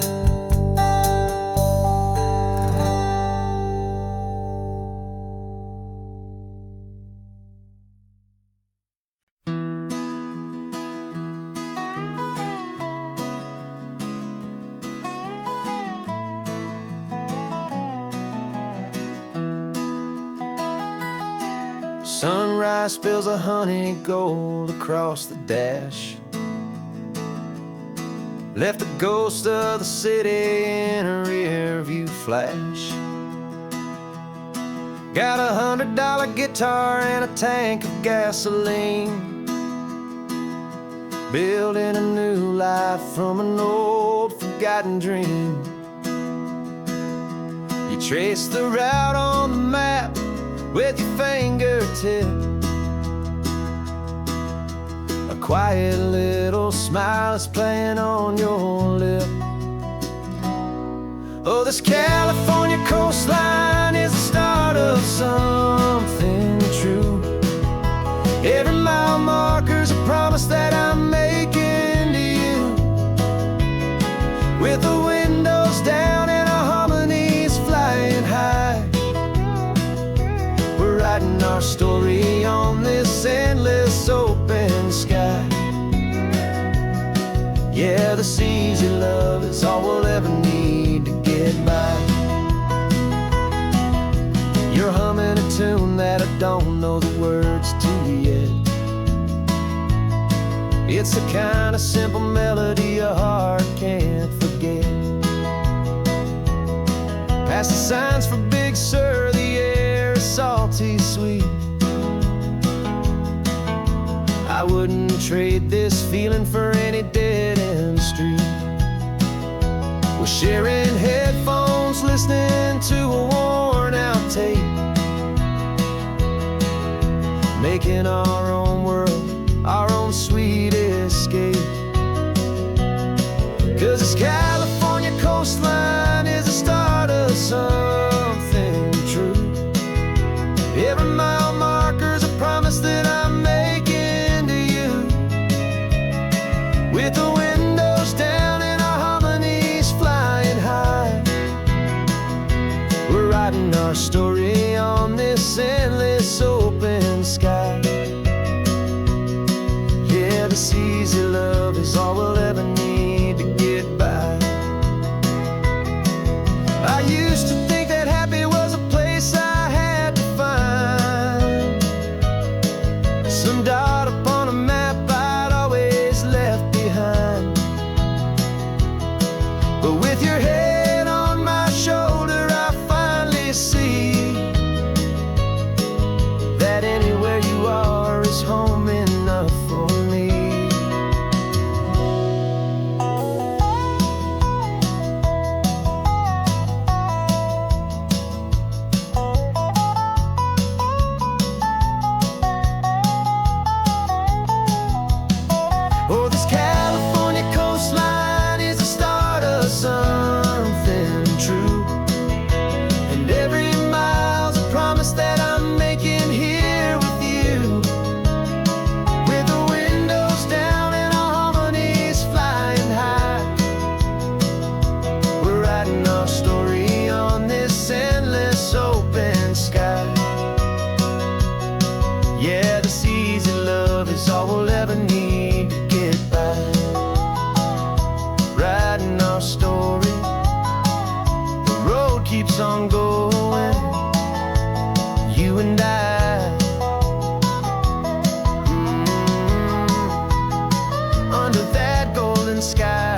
S2: Sunrise spills a honey gold across the dash. Left the ghost of the city in a rear view flash. Got $100 guitar and a tank of gasoline, building a new life from an old forgotten dream. You trace the route on the map with your fingertip, a quiet little smile is playing on your lip. Oh, this California coastline is the start of something true. Every mile marker's a promise that I'm making to you. With the windows down and our harmonies flying high, we're writing our story on this endless open sky. Yeah, this easy love is all we'll ever need to get by. You're humming a tune that I don't know the words to yet. It's the kind of simple melody your heart can't forget. Past the signs for Big Sur, the air is salty sweet. I wouldn't trade this feeling for any dead-end street. We're sharing headphones, listening to a worn-out tape, making our own world, our own sweet escape. 'Cause this California coastline is the start of something true. Every mile marker's a promise that I'm making to you. With the windows down and our harmonies flying high, we're writing our story on this endless open sky. Yeah, this easy love is all we'll ever need to get by. I used to think that happy was a place I had to find, some dot upon a map I'd always left behind. But with your head on my shoulder, I finally see that anywhere you are is home enough for me. Oh, this California coastline is the start of something true. And every mile's a promise that I'm making here with you. With the windows down and our harmonies flying high, we're writing our story on this endless open sky. Yeah, this easy love is all we'll ever need to get by. Writing our story, the road keeps on going, you and I. Under that golden sky.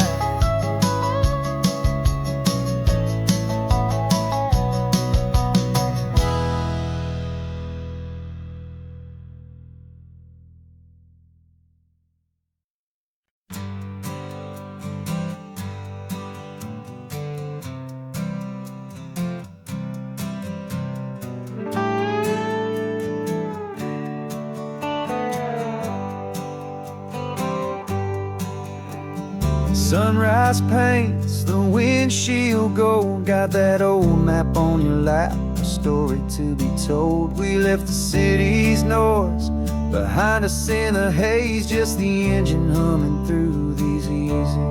S2: Sunrise paints the windshield gold. Got that old map on your lap, story to be told. We left the city's noise behind us in the haze, just the engine humming through these easy,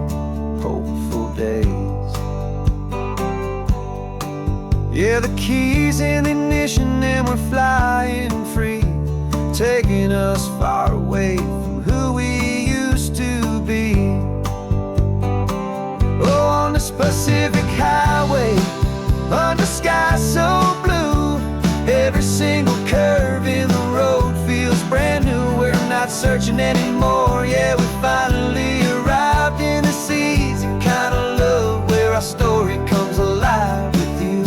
S2: hopeful days. Yeah, the keys in the ignition and we're flying free, taking us far away from who we used to be. Oh, on this Pacific highway, under skies so blue, every single curve in the road feels brand new. We're not searching anymore, yeah, we finally arrived in this easy kind of love where our story comes alive with you.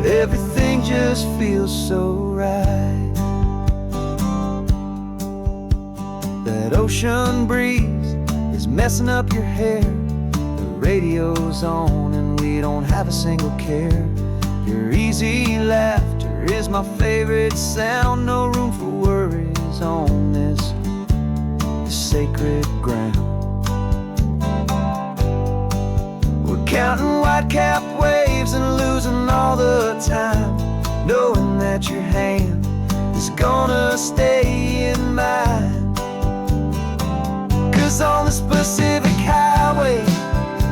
S2: Everything just feels so right. That ocean breeze is messing up your hair, the radio's on and we don't have a single care. Your easy laughter is my favorite sound, no room for worries on this sacred ground. We're counting white-capped waves and losing all the time, knowing that your hand is gonna stay in mine. 'Cause on this Pacific highway,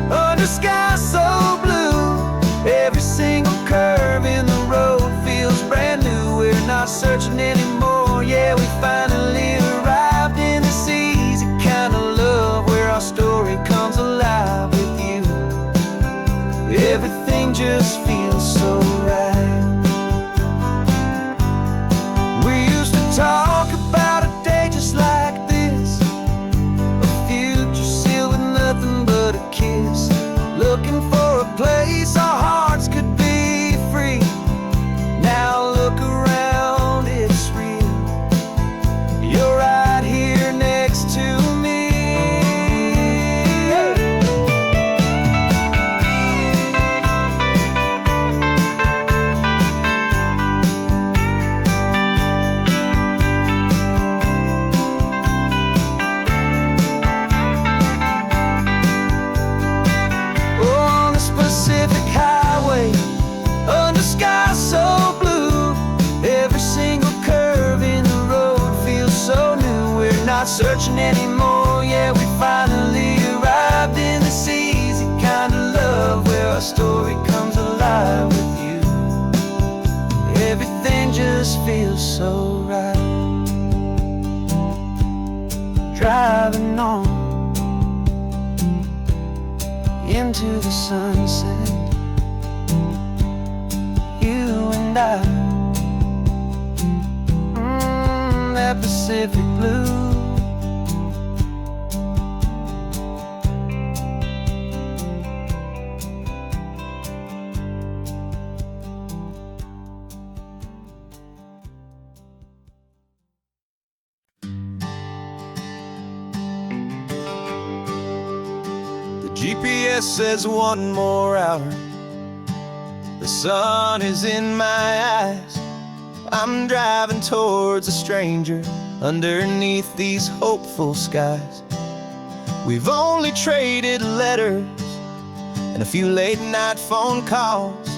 S2: under skies so blue, every single curve in the road feels brand new. We're not searching anymore, yeah, we finally arrived in this easy kind of love where our story comes alive with you. Everything just feels so right. We used to talk about a day just like this, a future sealed with nothing but a kiss, looking for a place our hearts could be free. Now look around, it's real. You're right here next to me. On this Pacific highway, under skies so blue, every single curve in the road feels so new. We're not searching anymore, yeah, we finally arrived in this easy kind of love where our story comes alive with you. Everything just feels so right. Driving on into the sunset, you and I, that Pacific blue. The GPS says one more hour, the sun is in my eyes. I'm driving towards a stranger underneath these hopeful skies. We've only traded letters and a few late night phone calls,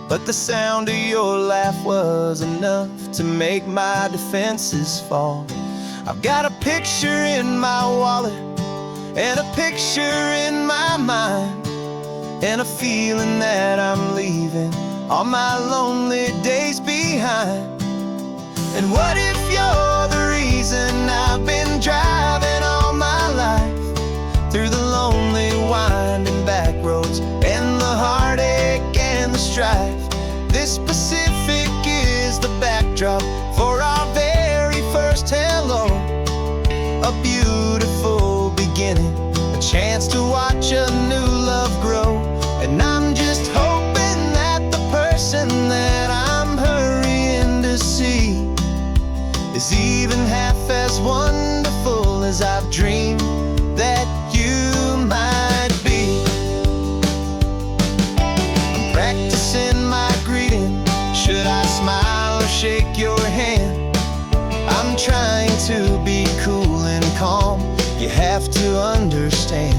S2: but the sound of your laugh was enough to make my defenses fall. I've got a picture in my wallet and a picture in my mind, and a feeling that I'm leaving all my lonely days behind. And what if you're the reason I've been driving all my life, through the lonely winding back roads and the heartache and the strife? This Pacific is the backdrop for our very first hello, a beautiful beginning, a chance to watch a new love grow. And I'm just hoping that the person that I'm hurrying to see is even half as wonderful as I've dreamed that you might be. I'm practicing my greeting, should I smile or shake your hand? I'm trying to be cool and calm, you have to understand.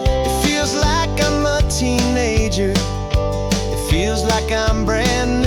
S2: It feels like I'm a teenager, it feels like I'm brand new.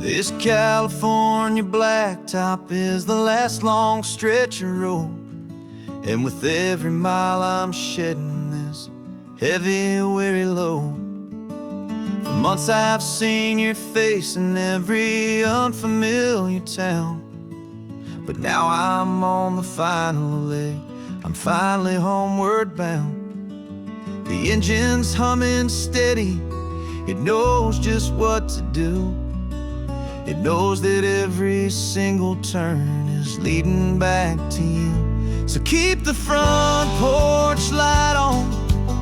S2: This California blacktop is the last long stretch of road, and with every mile I'm shedding this heavy, weary load. For months I've seen your face in every unfamiliar town, but now I'm on the final leg, I'm finally homeward bound. The engine's humming steady, it knows just what to do. It knows that every single turn is leading back to you. So keep the front porch light on,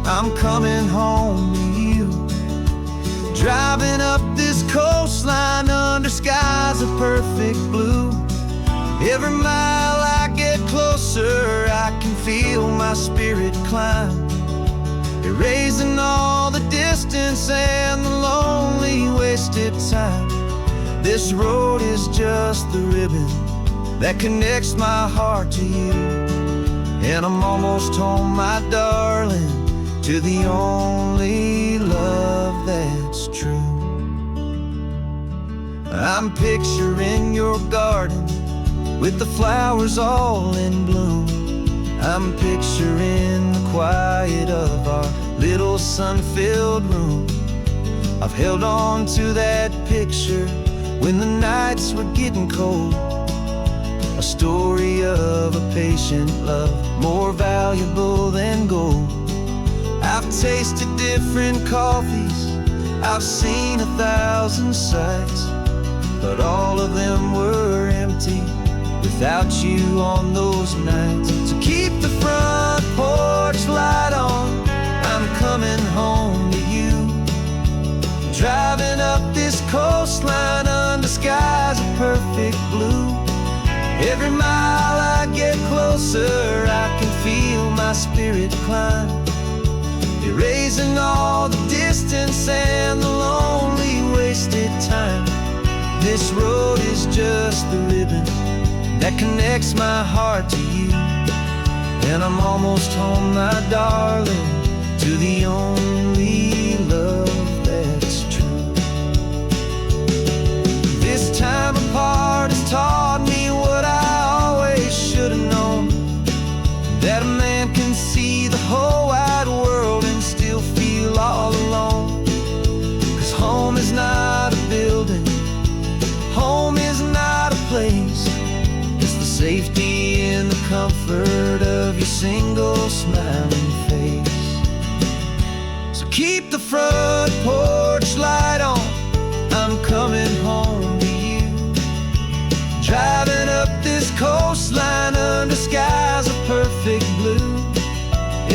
S2: I'm coming home to you. Driving up this coastline under skies of perfect blue. Every mile I get closer, I can feel my spirit climb, erasing all the distance and the lonely wasted time. This road is just the ribbon that connects my heart to you, and I'm almost home, my darling, to the only love that's true. I'm picturing your garden with the flowers all in bloom. I'm picturing the quiet of our little sun-filled room. I've held on to that picture when the nights were getting cold, a story of a patient love, more valuable than gold. I've tasted different coffees, I've seen 1,000 sights, but all of them were empty without you on those nights. So keep the front porch light on, I'm coming home to you. Driving up this coastline under skies of perfect blue. Every mile I get closer, I can feel my spirit climb, erasing all the distance and the lonely wasted time. This road is just the ribbon that connects my heart to you, and I'm almost home, my darling, to the only love that's true. This time apart has taught me what I always should have known, that a man can see the whole wide world and still feel all alone. 'Cause home is not a building, home is not a place, it's the safety and the comfort of your single smiling face. So keep the front porch light on, I'm coming home to you. Driving up this coastline under skies of perfect blue.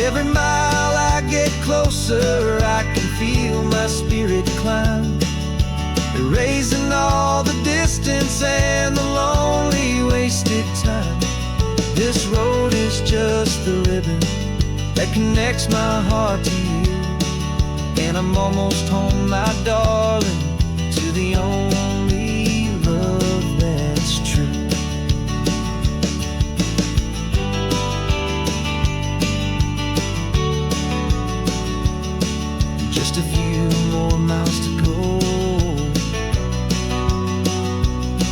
S2: Every mile I get closer, I can feel my spirit climb, erasing all the distance and the lonely wasted time. This road is just the ribbon that connects my heart to you, and I'm almost home, my darling, to the only love that's true. Just a few more miles to go,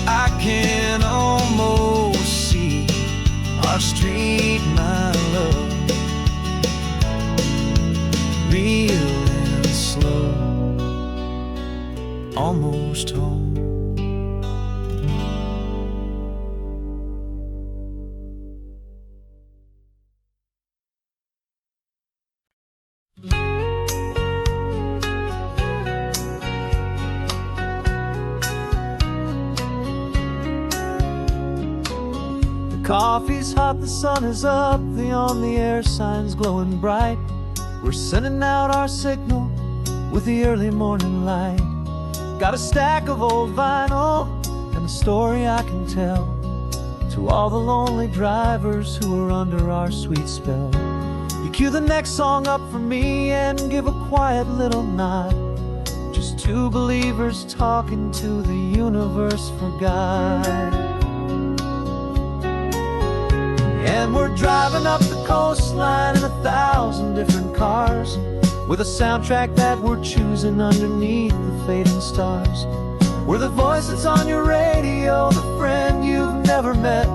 S2: I can almost see our street, my love, real and slow, almost home.
S3: Coffee's hot, the sun is up, the on-the-air sign's glowing bright. We're sending out our signal with the early morning light. Got a stack of old vinyl and a story I can tell to all the lonely drivers who are under our sweet spell. You cue the next song up for me and give a quiet little nod. Just two believers talking to the universe for God. And we're driving up the coastline in 1,000 different cars, with a soundtrack that we're choosing underneath the fading stars. We're the voice that's on your radio, the friend you've never met,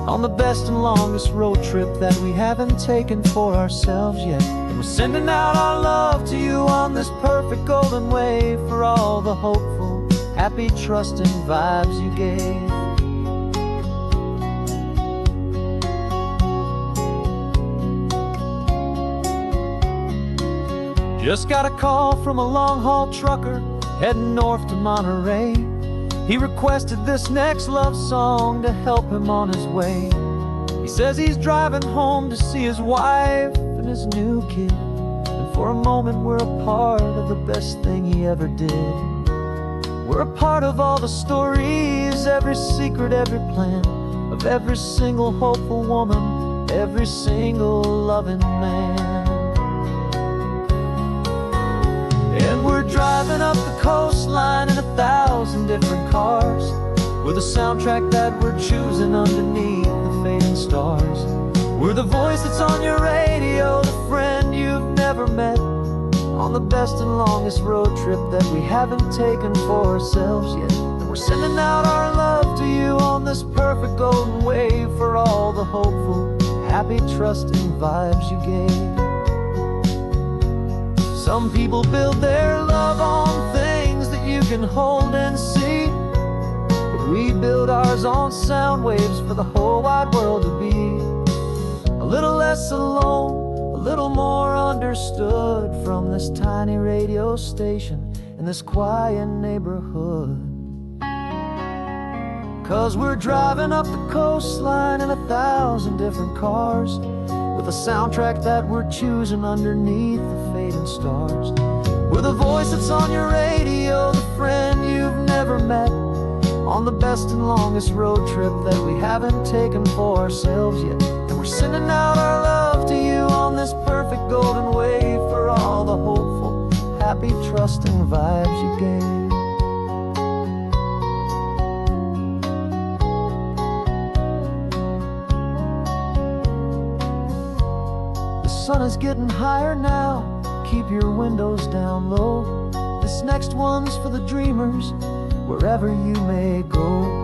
S3: on the best and longest road trip that we haven't taken for ourselves yet. And we're sending out our love to you on this perfect golden wave for all the hopeful, happy, trusting vibes you gave. Just got a call from a long-haul trucker heading north to Monterey. He requested this next love song to help him on his way. He says he's driving home to see his wife and his new kid, and for a moment we're a part of the best thing he ever did. We're a part of all the stories, every secret, every plan, of every single hopeful woman, every single loving man. And we're driving up the coastline in 1,000 different cars, with a soundtrack that we're choosing underneath the fading stars. We're the voice that's on your radio, the friend you've never met, on the best and longest road trip that we haven't taken for ourselves yet. And we're sending out our love to you on this perfect golden wave for all the hopeful, happy, trusting vibes you gave. Some people build their love on things that you can hold and see, but we build ours on sound waves for the whole wide world to be a little less alone, a little more understood from this tiny radio station in this quiet neighborhood. 'Cause we're driving up the coastline in 1,000 different cars, with a soundtrack that we're choosing underneath the fading stars. We're the voice that's on your radio, the friend you've never met, on the best and longest road trip that we haven't taken for ourselves yet. And we're sending out our love to you on this perfect golden wave for all the hopeful, happy, trusting vibes you gave. The sun is getting higher now, keep your windows down low. This next one's for the dreamers, wherever you may go.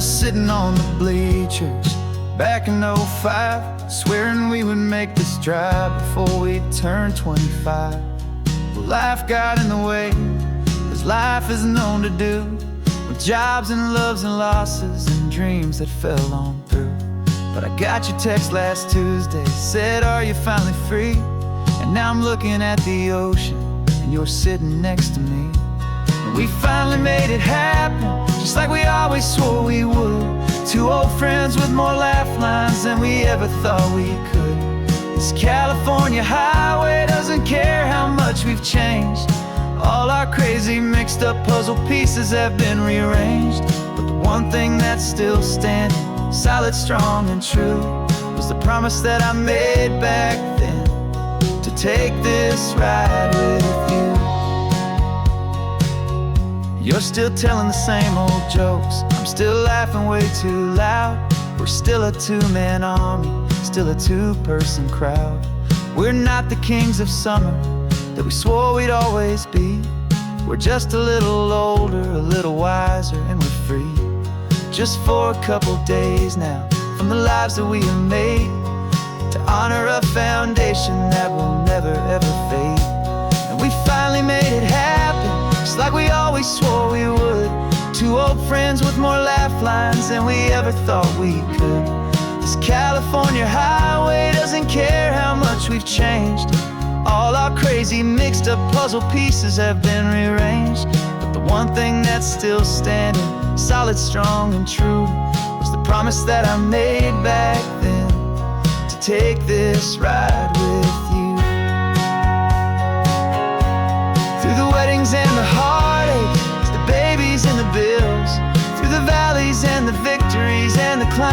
S2: Sitting on the bleachers back in '05, swearing we would make this drive before we turned 25. Well, life got in the way, as life is known to do, with jobs and loves and losses and dreams that fell on through. But I got your text last Tuesday, said, are you finally free? And now I'm looking at the ocean, and you're sitting next to me. And we finally made it happen, just like we always swore we would. Two old friends with more laugh lines than we ever thought we could. This California highway doesn't care how much we've changed. All our crazy mixed up puzzle pieces have been rearranged. But the one thing that's still standing, solid, strong, and true, was the promise that I made back then, to take this ride with you. You're still telling the same old jokes, I'm still laughing way too loud. We're still a two-man army, still a two-person crowd. We're not the kings of summer that we swore we'd always be. We're just a little older, a little wiser, and we're free. Just for a couple days now, from the lives that we have made, to honor a foundation that will never ever fade. And we finally made it happen, just like we always swore we would. Two old friends with more laugh lines than we ever thought we could. This California highway doesn't care how much we've changed. All our crazy mixed up puzzle pieces have been rearranged. But the one thing that's still standing, solid, strong, and true, was the promise that I made back then, to take this ride with you. Through the weddings and the heartaches, the babies and the bills, through the valleys and the victories and the climbs,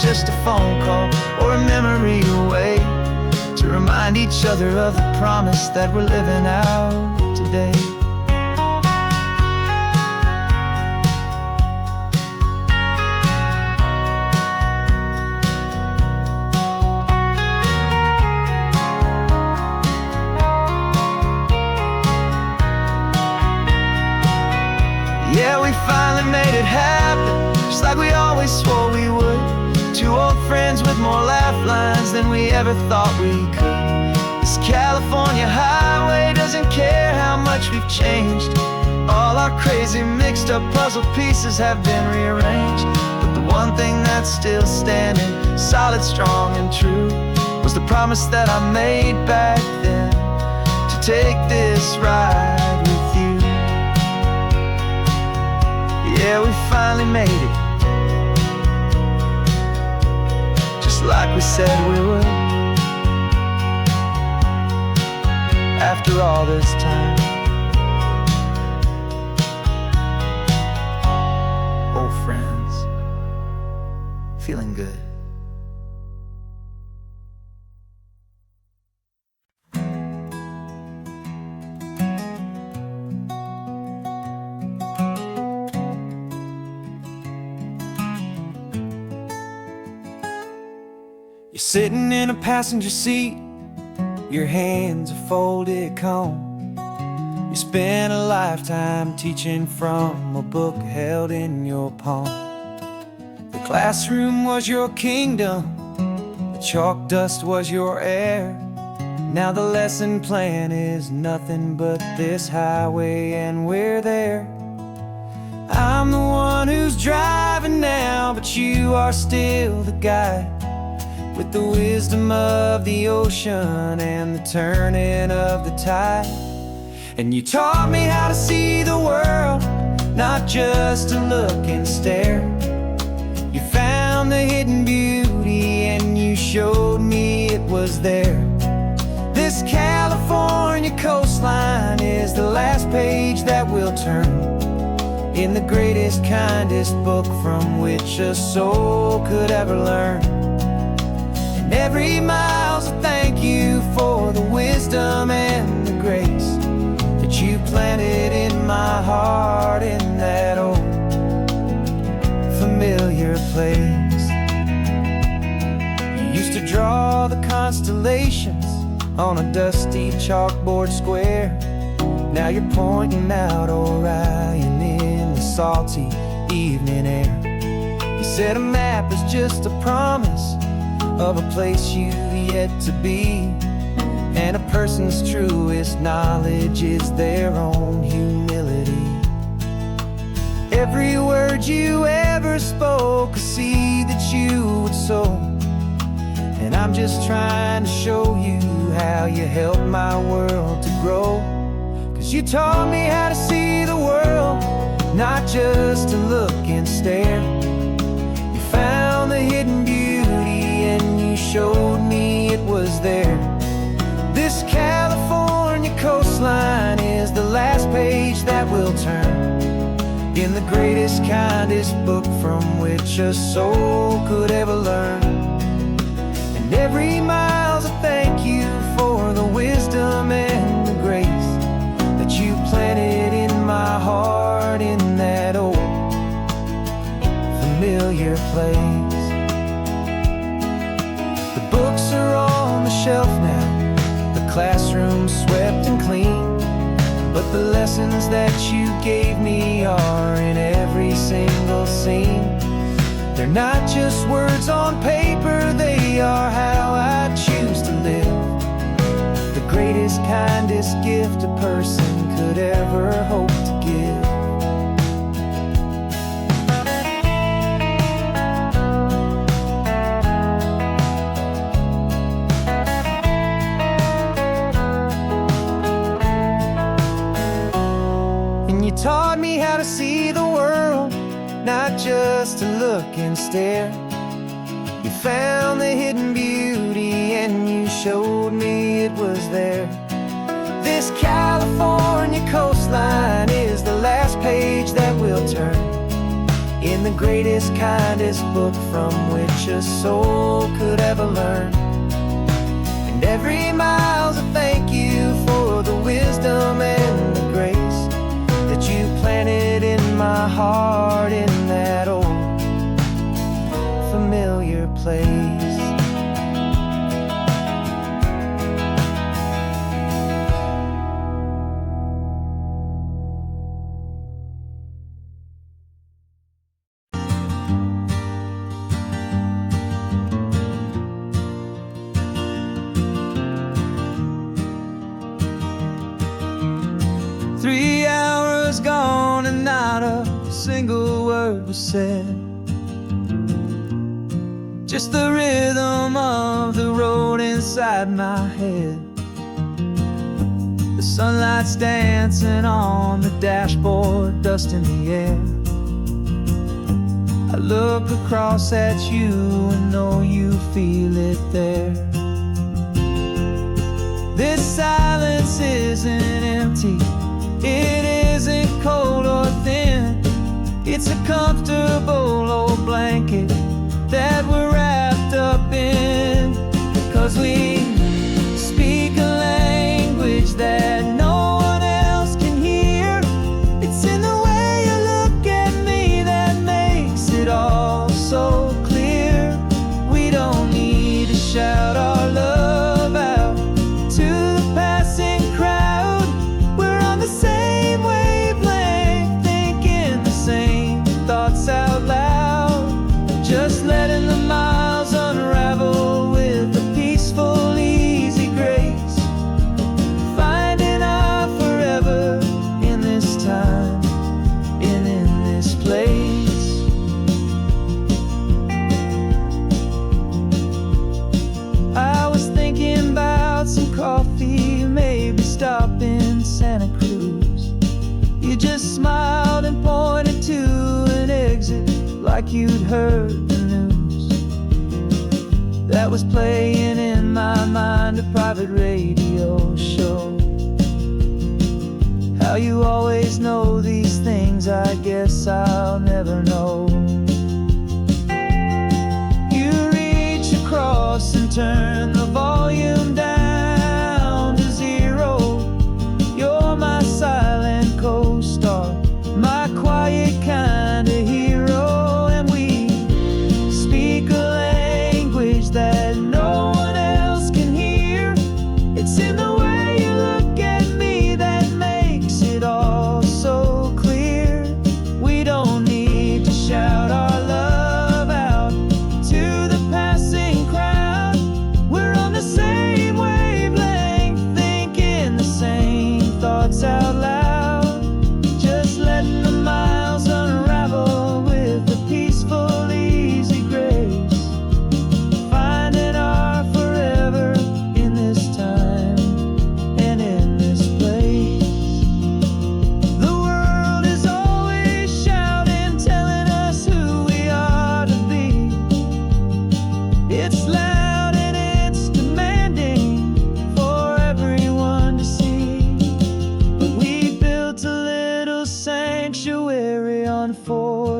S1: just a phone call or a memory away, to remind each other of the promise that we're living out today. Yeah, we finally made it happen, just like we always swore we would. Two old friends with more laugh lines than we ever thought we could. This California highway doesn't care how much we've changed. All our crazy mixed up puzzle pieces have been rearranged, but the one thing that's still standing, solid, strong and true, was the promise that I made back then, to take this ride with you. Yeah, we finally made it, just like we said we would. After all this time, old friends, feeling good. You're sitting in a passenger seat, your hands are folded calm. You spent a lifetime teaching from a book held in your palm. The classroom was your kingdom, the chalk dust was your air. Now the lesson plan is nothing but this highway, and we're there. I'm the one who's driving now, but you are still the guide, with the wisdom of the ocean and the turning of the tide. And you taught me how to see the world, not just to look and stare. You found the hidden beauty and you showed me it was there. This California coastline is the last page that we'll turn in the greatest, kindest book from which a soul could ever learn. And every mile's a thank you for the wisdom and the grace that you planted in my heart, in that old familiar place. You used to draw the constellations on a dusty chalkboard square. Now you're pointing out Orion in the salty evening air. You said a map is just a promise of a place you've yet to be, and a person's truest knowledge is their own humility. Every word you ever spoke, a seed that you would sow, and I'm just trying to show you how you helped my world to grow. 'Cause you taught me how to see the world, not just to look and stare. You found the hidden beauty and you showed me it was there. This California coastline is the last page that we'll turn in the greatest, kindest book from which a soul could ever learn. And every mile's a thank you for the wisdom and the grace that you planted in my heart, in that old familiar place. The books are on the shelf now, the classroom swept and clean, but the lessons that you gave me are in every single scene. They're not just words on paper, they are how I choose to live. The greatest, kindest gift a person could ever hope to give. And you taught me how to see the world, not just to look and stare. You found the hidden beauty and you showed me it was there. This California coastline is the last page that we'll turn in the greatest, kindest book from which a soul could ever learn. And every mile's a thank you for the wisdom and the grace that you planted in my heart in that old familiar place. 3 hours gone and not a single word was said. Just the rhythm of the road inside my head. The sunlight's dancing on the dashboard, dust in the air. I look across at you and know you feel it there. This silence isn't empty, it isn't cold or thin. It's a comfortable old blanket that we're wrapped up in. 'Cause we speak a language that no one else can hear. It's in the way you look at me that makes it all so clear. We don't need to shout our love out to the passing crowd. We're on the same wavelength, thinking the same thoughts out loud. Just letting the miles unravel with a peaceful, easy grace. Finding our forever in this time and in this place. I was thinking about some coffee, maybe stop in Santa Cruz. You just smiled and pointed to an exit like you'd heard the news. That was playing in my mind, a private radio show. How you always know these things, I guess I'll never know. You reach across and turn the volume down to 0. You're my silent co-star, my quiet kind of hero. That no one else can hear. It's in the way you look at me that makes it all so clear. We don't need to shout our love out to the passing crowd. We're on the same wavelength, thinking the same thoughts out loud. Just letting the miles unravel with a peaceful, easy grace.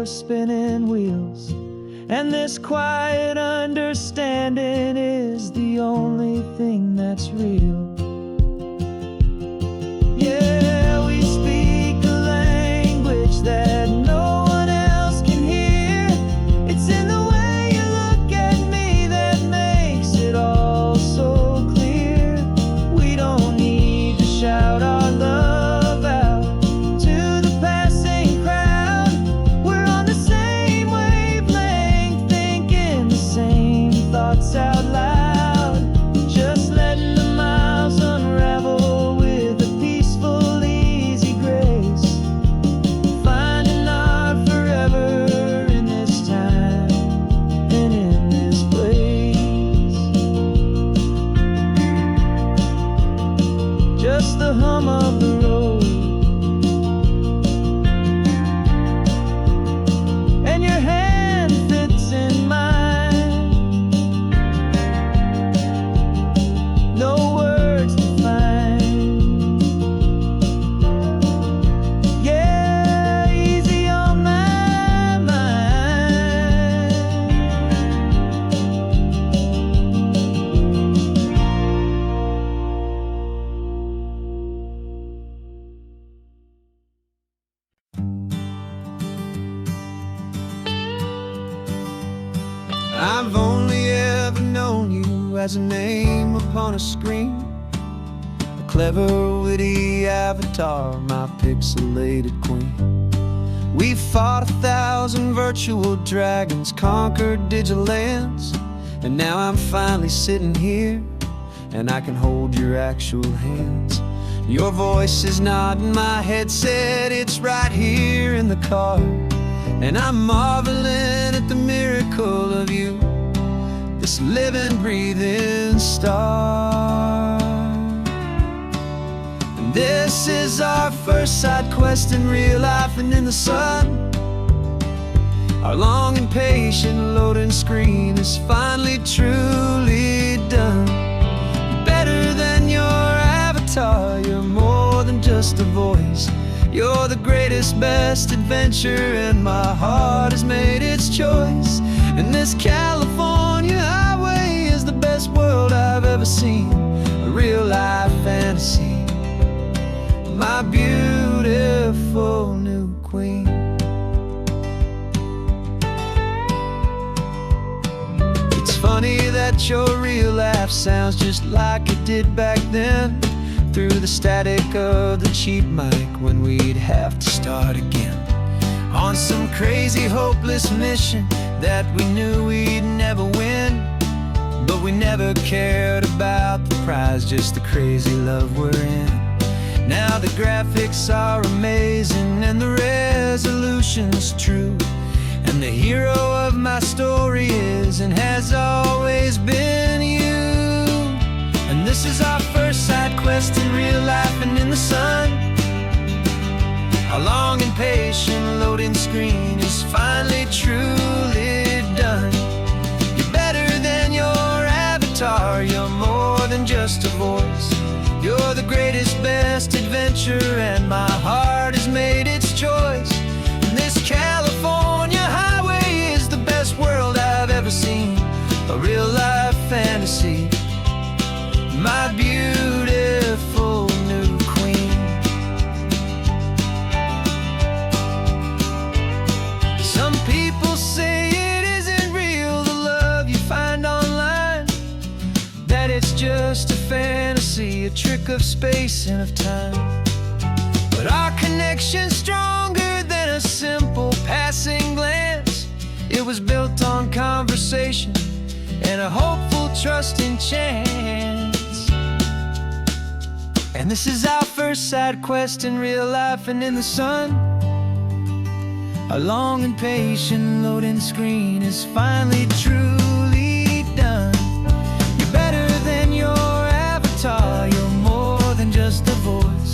S1: Spinning wheels, and this quiet understanding is the only thing that's real. Yeah, we speak a language that no one else can hear. It's in the way you look at me that makes it all so clear. We don't need to shout our love out to the passing crowd. We're on the same wavelength, thinking the same thoughts out loud. Just letting the miles unravel with a peaceful, easy grace. Finding our forever in this time and in this place. Just the hum of the road and your hand fits in mine. No words to find. Yeah, easy on my mind.
S2: as a name upon a screen, a clever, witty avatar, my pixelated queen. We fought 1,000 virtual dragons, conquered digital lands, and now I'm finally sitting here, and I can hold your actual hands. Your voice is not in my headset, it's right here in the car, and I'm marveling at the miracle of you, this living, breathing star. And this is our first side quest in real life and in the sun. Our long and patient loading screen is finally truly done. You're better than your avatar, you're more than just a voice. You're the greatest, best adventure, and my heart has made its choice. And this California highway is the best world I've ever seen, a real life fantasy, my beautiful new queen. It's funny that your real life sounds just like it did back then, through the static of the cheap mic when we'd have to start again, on some crazy hopeless mission that we knew we'd never win. But we never cared about the prize, just the crazy love we're in. Now the graphics are amazing and the resolution's true, and the hero of my story is and has always been you. And this is our first side quest in real life and in the sun. Our long and patient loading screen is finally truly done. You're better than your avatar, you're more than just a voice. You're the greatest, best adventure, and my heart has made its choice. And this California highway is the best world I've ever seen, a real life fantasy, my beautiful new queen. Some people say it isn't real, the love you find online, that it's just a fantasy, a trick of space and of time. But our connection's stronger than a simple passing glance. It was built on conversation and a hopeful, trusting chance. And this is our first side quest in real life and in the sun. Our long and patient loading screen is finally truly done. You're better than your avatar, you're more than just a voice.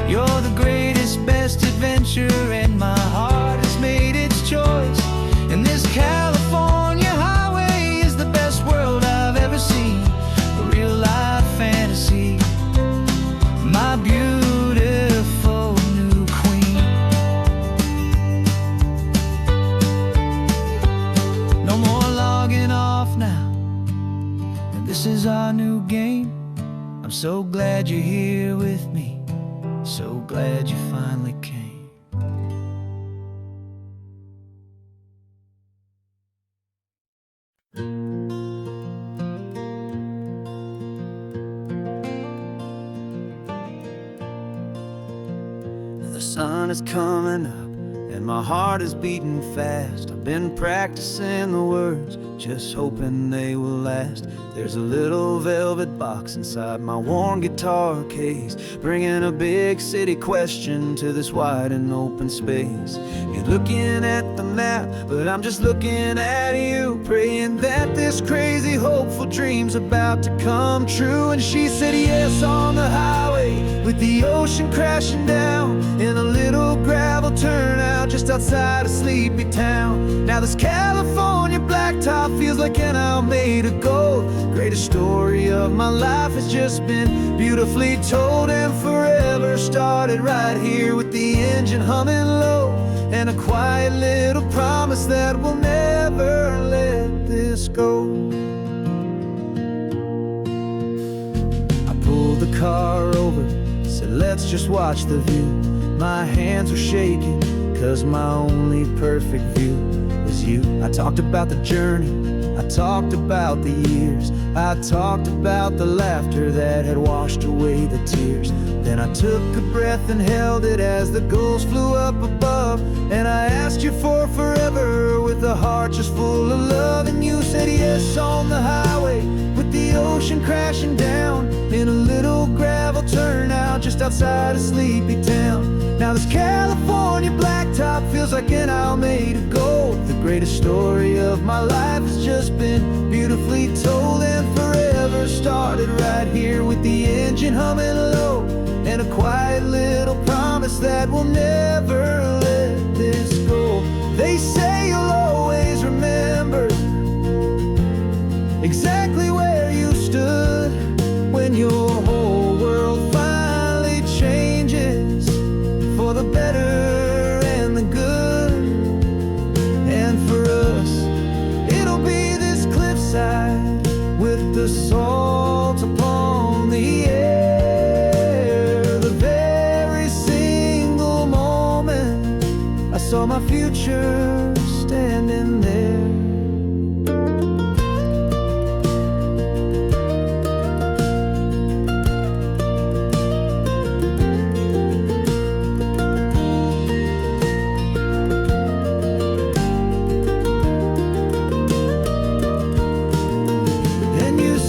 S2: You're the greatest, best adventure, and my heart has made its choice. And this California highway is the best world I've ever seen, a real life fantasy, my beautiful new queen. No more logging off now, and this is our new game. I'm so glad you're here with me, so glad you finally came. The sun is coming up and my heart is beating fast. I've been practicing the words, just hoping they will last. There's a little velvet box inside my worn guitar case, bringing a big city question to this wide and open space. You're looking at the map, but I'm just looking at you, praying that this crazy hopeful dream's about to come true. And she said yes on the highway, with the ocean crashing down, in a little gravel turnout just outside a sleepy town. Now this California blacktop feels like an hour made of gold. Greatest story of my life has just been beautifully told, and forever started right here with the engine humming low, and a quiet little promise that we'll never let this go. I pulled the car over, said let's just watch the view. My hands were shaking, cause my only perfect view was you. I talked about the journey, I talked about the years, I talked about the laughter that had washed away the tears. Then I took a breath and held it as the gulls flew up above. And I asked you for forever with a heart just full of love. And you said yes on the highway with the ocean crashing down in a little gravel turnout just outside of Sleepy Town. Now this California blacktop feels like an isle made of gold. The greatest story of my life has just been beautifully told, and forever started right here with the engine humming low, and a quiet little promise that we'll never let this go. They say you'll always remember exactly where you stood when your whole world finally changes for the better and the good. And for us, it'll be this cliffside with the salt upon the air. The very single moment I saw my future standing there.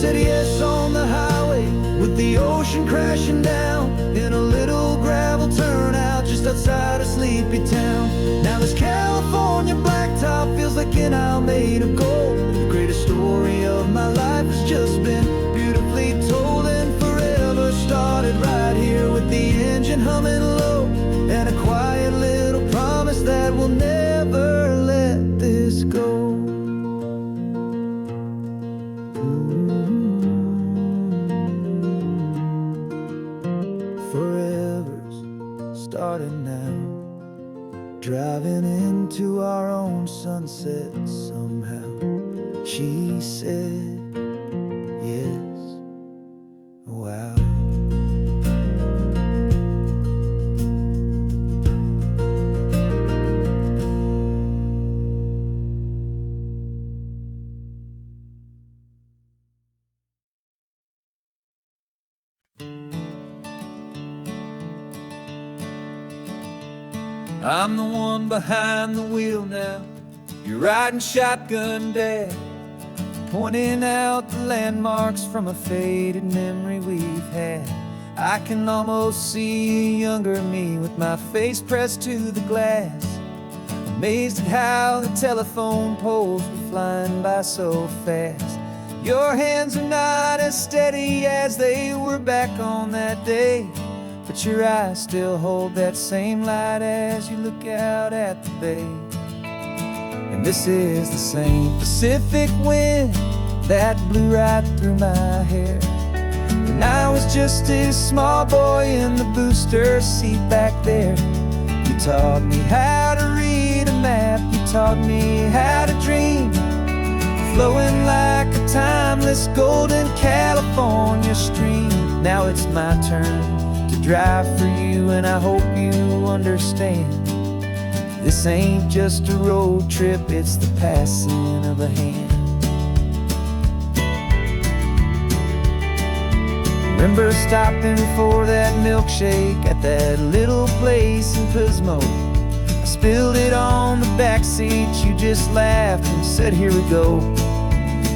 S2: Said yes on the highway with the ocean crashing down in a little gravel turnout just outside of Sleepy Town. Now this California blacktop feels like an isle made of gold. The greatest story of my life has just been beautifully told, and forever started right here with the engine humming low, and a quiet little promise that we'll never let this go. Forever's started now, driving into our own sunset somehow. She said yes, wow. I'm the one behind the wheel now. You're riding shotgun, Dad, pointing out the landmarks from a faded memory we've had. I can almost see a younger me with my face pressed to the glass, amazed at how the telephone poles were flying by so fast. Your hands are not as steady as they were back on that day, but your eyes still hold that same light as you look out at the bay. And this is the same Pacific wind that blew right through my hair when I was just a small boy in the booster seat back there. You taught me how to read a map, you taught me how to dream, flowing like a timeless golden California stream. Now it's my turn to drive for you, and I hope you understand. This ain't just a road trip, it's the passing of a hand. Remember stopping for that milkshake at that little place in Pismo? I spilled it on the back seat, you just laughed and said, here we go.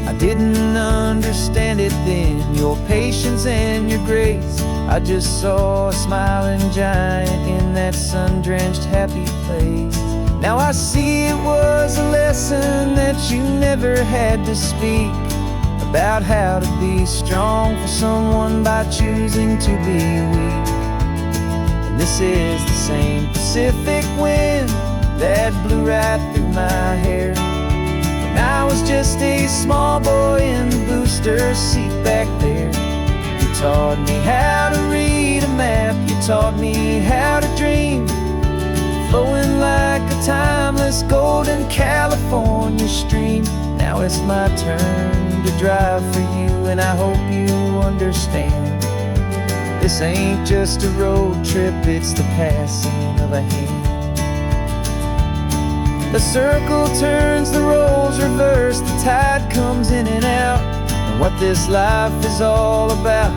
S2: I didn't understand it then, your patience and your grace. I just saw a smiling giant in that sun-drenched happy place. Now I see it was a lesson that you never had to speak, about how to be strong for someone by choosing to be weak. And this is the same Pacific wind that blew right through my hair when I was just a small boy in the booster seat back there. You taught me how to read a map, you taught me how to dream, flowing like a timeless golden California stream. Now it's my turn to drive for you, and I hope you understand. This ain't just a road trip, it's the passing of a hand. The circle turns, the roles reverse, the tide comes in and out.
S1: what this life is all about,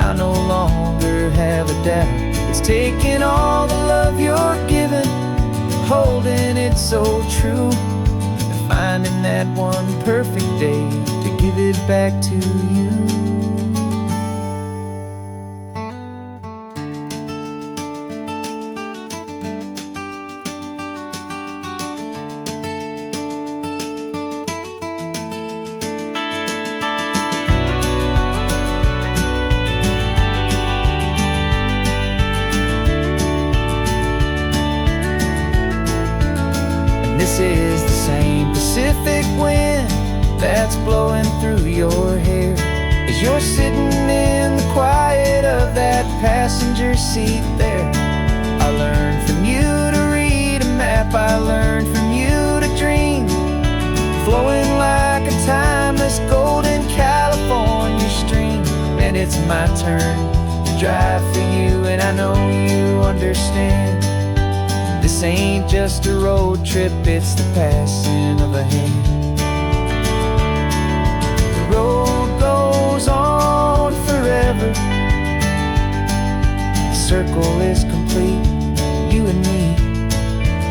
S1: I no longer have a doubt. It's taking all the love you're giving, holding it so true, and finding that one perfect day to give it back to you. This is the same Pacific wind that's blowing through your hair as you're sitting in the quiet of that passenger seat there. I learned from you to read a map, I learned from you to dream, flowing like a timeless golden California stream. And it's my turn to drive for you, and I know you understand. This ain't just a road trip, it's the passing of a hand. The road goes on forever, the circle is complete, you and me,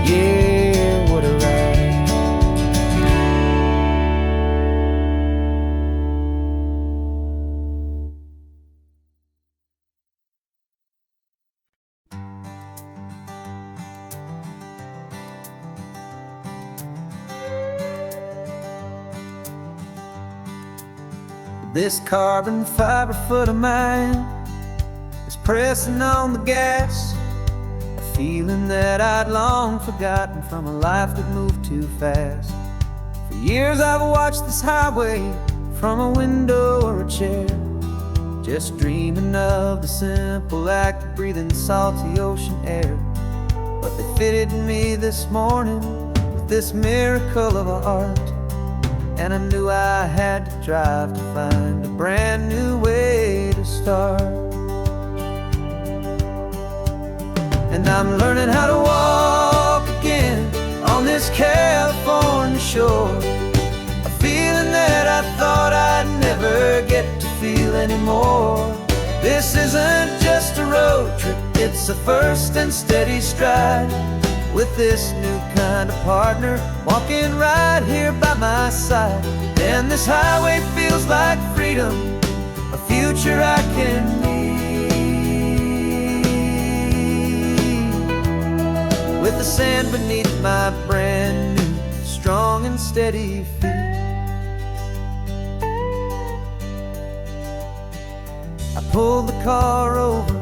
S1: yeah, what a ride. This carbon fiber foot of mine is pressing on the gas, a feeling that I'd long forgotten from a life that moved too fast. For years I've watched this highway from a window or a chair, just dreaming of the simple act of breathing salty ocean air. But they fitted me this morning with this miracle of art, and I knew I had to drive to find a brand new way to start. And I'm learning how to walk again on this California shore, a feeling that I thought I'd never get to feel anymore. This isn't just a road trip, it's a first and steady stride, with this new kind of partner walking right here by my side. And this highway feels like freedom, a future I can need, with the sand beneath my brand new strong and steady feet. I pulled the car over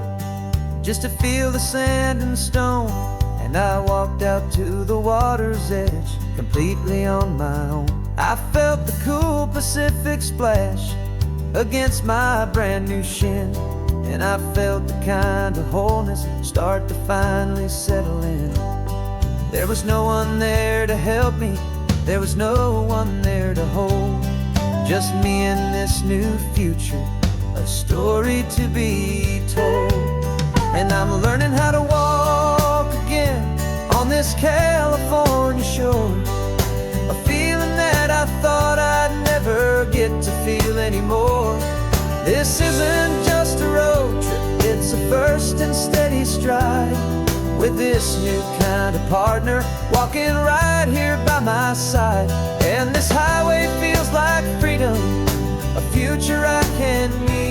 S1: just to feel the sand and stone, and I walked out to the water's edge, completely on my own. I felt the cool Pacific splash against my brand new shin, and I felt the kind of wholeness start to finally settle in. There was no one there to help me, there was no one there to hold, just me and this new future, a story to be told. And I'm learning how to walk again on this California shore, a feeling that I thought I'd never get to feel anymore. This isn't just a road trip, it's a first and steady stride, with this new kind of partner walking right here by my side. And this highway feels like freedom, a future I can need,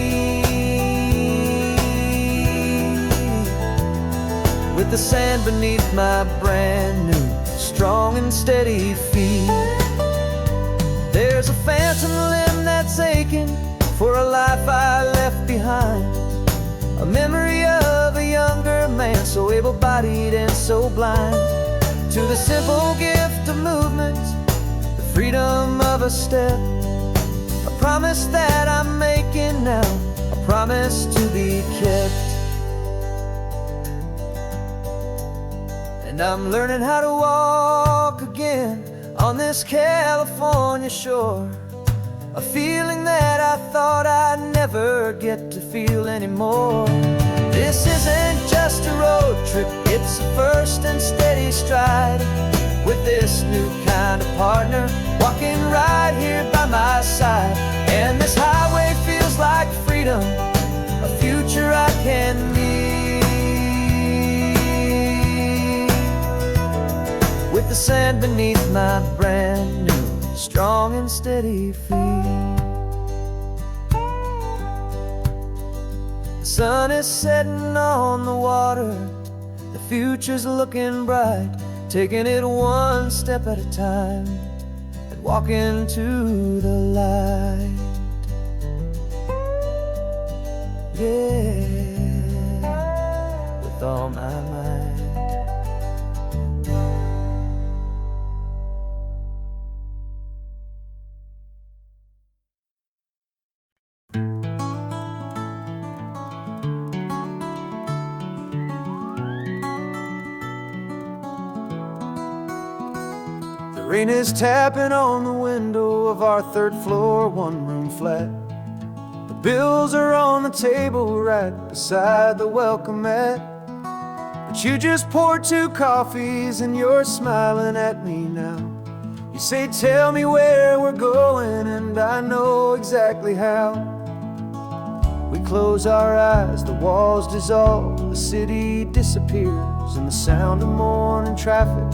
S1: with the sand beneath my brand new strong and steady feet. There's a phantom limb that's aching for a life I left behind, a memory of a younger man, so able-bodied and so blind, to the simple gift of movement, the freedom of a step, a promise that I'm making now, a promise to be kept. And I'm learning how to walk again on this California shore, a feeling that I thought I'd never get to feel anymore. This isn't just just a road trip, it's a first and steady stride. With this new kind of partner, walking right here by my side. And this highway feels like freedom, a future I can meet. With the sand beneath my brand new, strong and steady feet. The sun is setting on the water, the future's looking bright. Taking it one step at a time and walking to the light. Yeah, with all my might.
S3: The rain is tapping on the window of our third floor, one-room flat. The bills are on the table right beside the welcome mat. But you just poured 2 coffees and you're smiling at me now. You say, tell me where we're going, and I know exactly how. We close our eyes, the walls dissolve, the city disappears, and the sound of morning traffic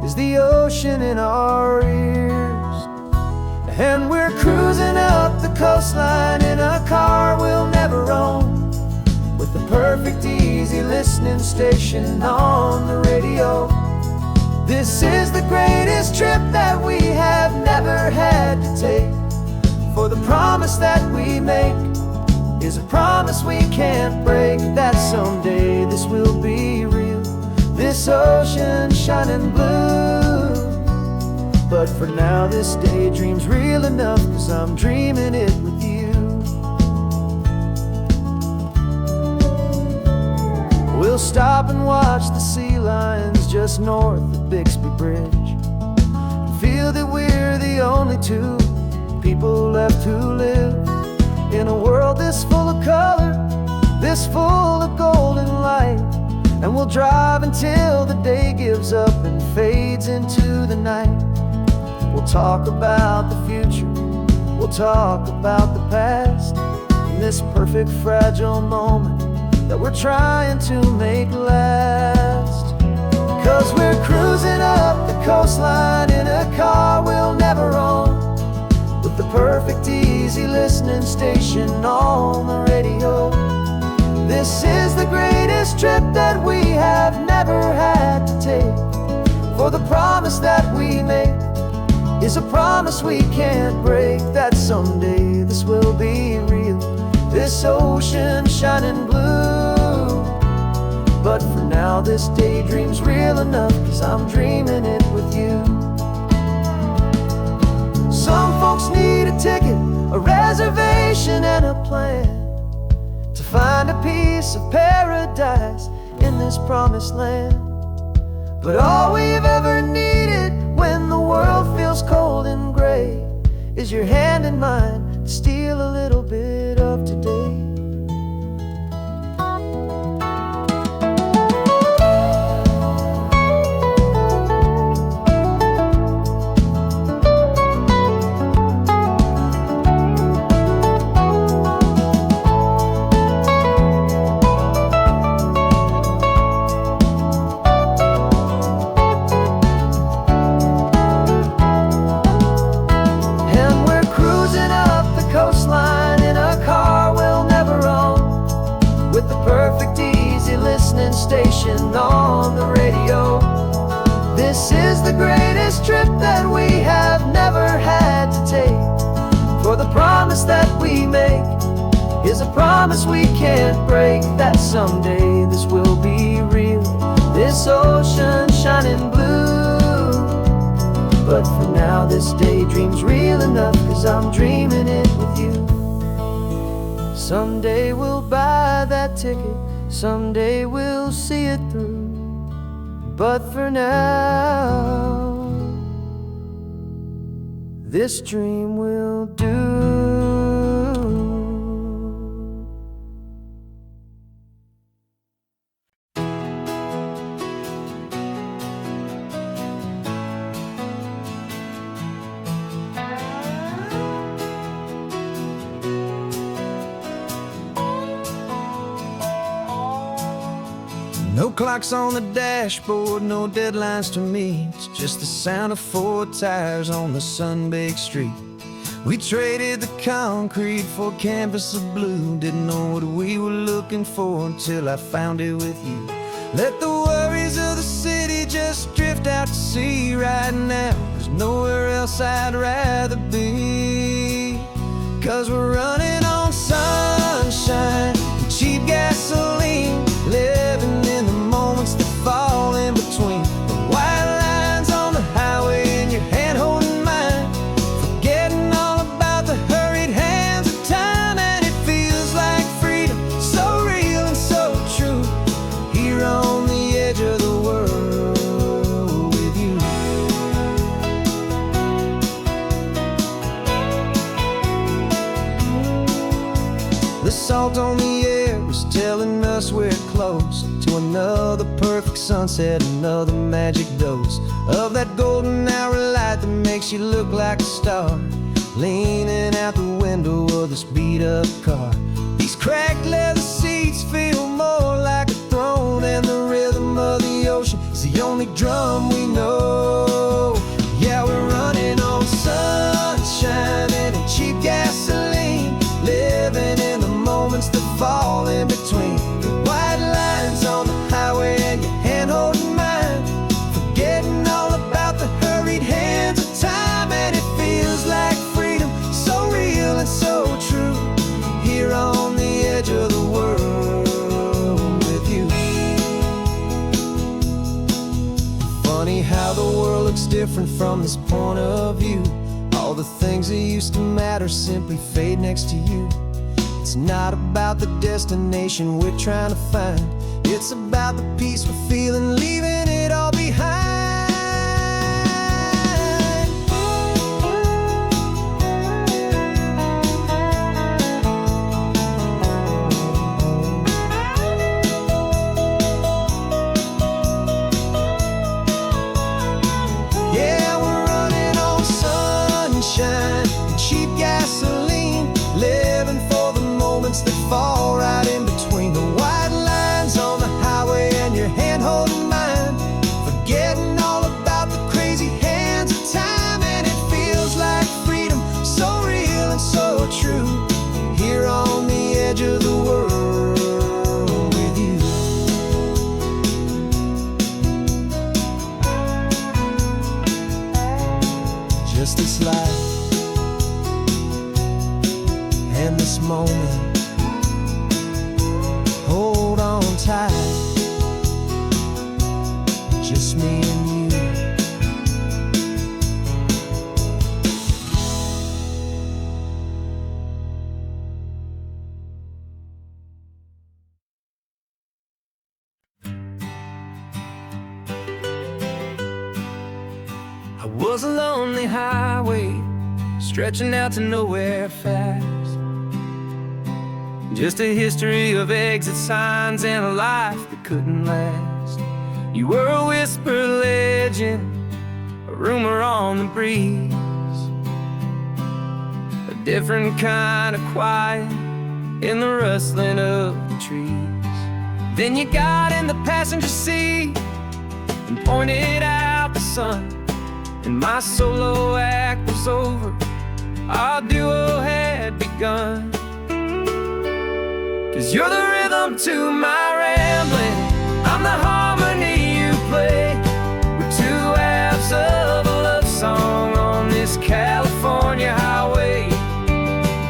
S3: is the ocean in our ears. And we're cruising up the coastline in a car we'll never own, with the perfect easy listening station on the radio. This is the greatest trip that we have never had to take, for the promise that we make is a promise we can't break, that someday this will be real, this ocean shining blue. But for now this daydream's real enough, 'cause I'm dreaming it with you. We'll stop and watch the sea lions just north of Bixby Bridge, and feel that we're the only 2 people left who live in a world this full of color, this full of golden light. And we'll drive until the day gives up and fades into the night. We'll talk about the future, we'll talk about the past, in this perfect fragile moment that we're trying to make last. 'Cause we're cruising up the coastline in a car we'll never own, with the perfect easy listening station on the radio. This is the greatest trip that we have never had to take, for the promise that we make is a promise we can't break, that someday this will be real, this ocean shining blue. But for now this daydream's real enough, 'cause I'm dreaming it with you. Some folks need a ticket, a reservation and a plan, to find a piece of paradise in this promised land. But all we've ever needed when the world feels cold and gray is your hand in mine to steal a little bit of today. Station on the radio. This is the greatest trip that we have never had to take, for the promise that we make is a promise we can't break, that someday this will be real, this ocean shining blue. But for now this daydream's real enough, 'cause I'm dreaming it with you. Someday we'll buy that ticket, someday we'll see it through. But for now, this dream will do.
S2: No clocks on the dashboard, no deadlines to meet. It's just the sound of 4 tires on the sun-baked street. We traded the concrete for a canvas of blue. Didn't know what we were looking for until I found it with you. Let the worries of the city just drift out to sea right now. There's nowhere else I'd rather be. 'Cause we're running on sunshine and cheap gasoline, living in the moments that fall in between. The white lines on the highway and your hand holding mine, forgetting all about the hurried hands of time. And it feels like freedom, so real and so true, here on the edge of the world with you. The salt on the air is telling us we're close to another perfect sunset, another magic dose of that golden hour light that makes you look like a star, leaning out the window of this beat-up car. These cracked leather seats feel more like a throne, and the rhythm of the ocean is the only drum we know. Yeah, we're running on sunshine and cheap gasoline, living in the moments that fall in between. The white lines on the highway and your hand holding mine, forgetting all about the hurried hands of time. And it feels like freedom, so real and so true, here on the edge of the world with you. Funny how the world looks different from this point of view. All the things that used to matter simply fade next to you. It's not about the destination we're trying to find, it's about the peace we're feeling, leaving it all behind. Yeah, we're running on sunshine and cheap gasoline, living for the moments that fall right in between. The white lines on the highway and your hand holding mine, forgetting all about the crazy hands of time. And it feels like freedom, so real and so true, here on the edge of the world with you. Just this life and this moment, hold on tight, just me and you. I was a lonely highway, stretching out to nowhere fast. Just a history of exit signs and a life that couldn't last. You were a whisper legend, a rumor on the breeze, a different kind of quiet in the rustling of the trees. Then you got in the passenger seat and pointed out the sun, and my solo act was over, our duo had begun. 'Cause you're the rhythm to my rambling, I'm the harmony you play. We're two halves of a love song on this California highway,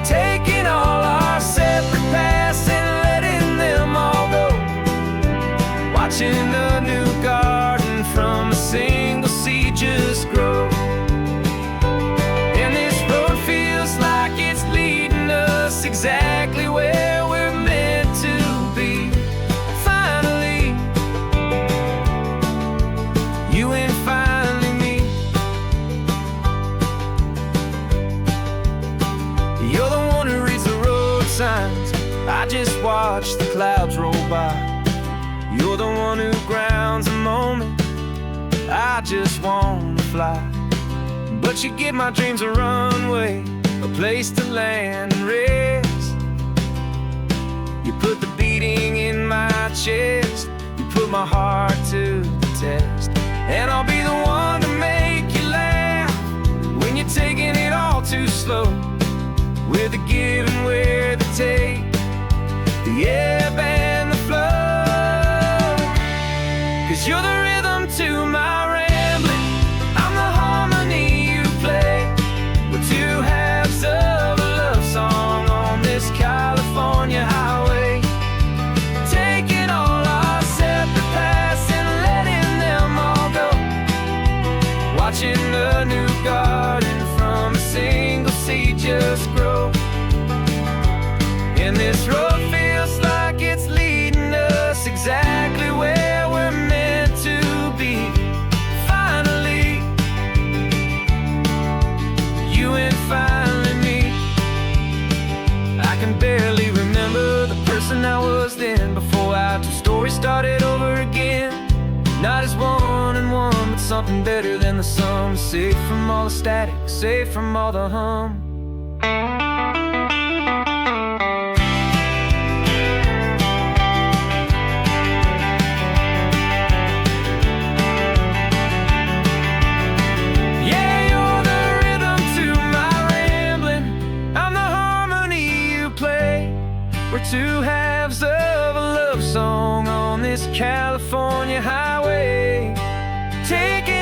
S2: taking all our separate paths and letting them all go, watching a new garden from a single seed just grow. And this road feels like it's leading us exactly where we're meant to be. Finally, you and finally me. You're the one who reads the road signs, I just watch the clouds roll by. You're the one who grounds the moment, I just wanna fly. But you give my dreams a runway, a place to land and rest. You put the beating in my chest, you put my
S1: slow, with the give and with the take, the ebb and the flow. 'Cause you're the rhythm to my rambling, I'm the harmony you play. We're two halves of a love song on this California highway, taking all our separate paths and letting them all go, watching the new garden from a single seed just grow. And this road feels like it's leading us exactly where we're meant to be. Finally, you and finally me. I can barely remember the person I was then, before our two stories started over again. Not as one and one, but something better than the sum. Safe from all the static, safe from all the hum. Yeah, you're the rhythm to my rambling, I'm the harmony you play. We're two halves of a love song on this California highway, taking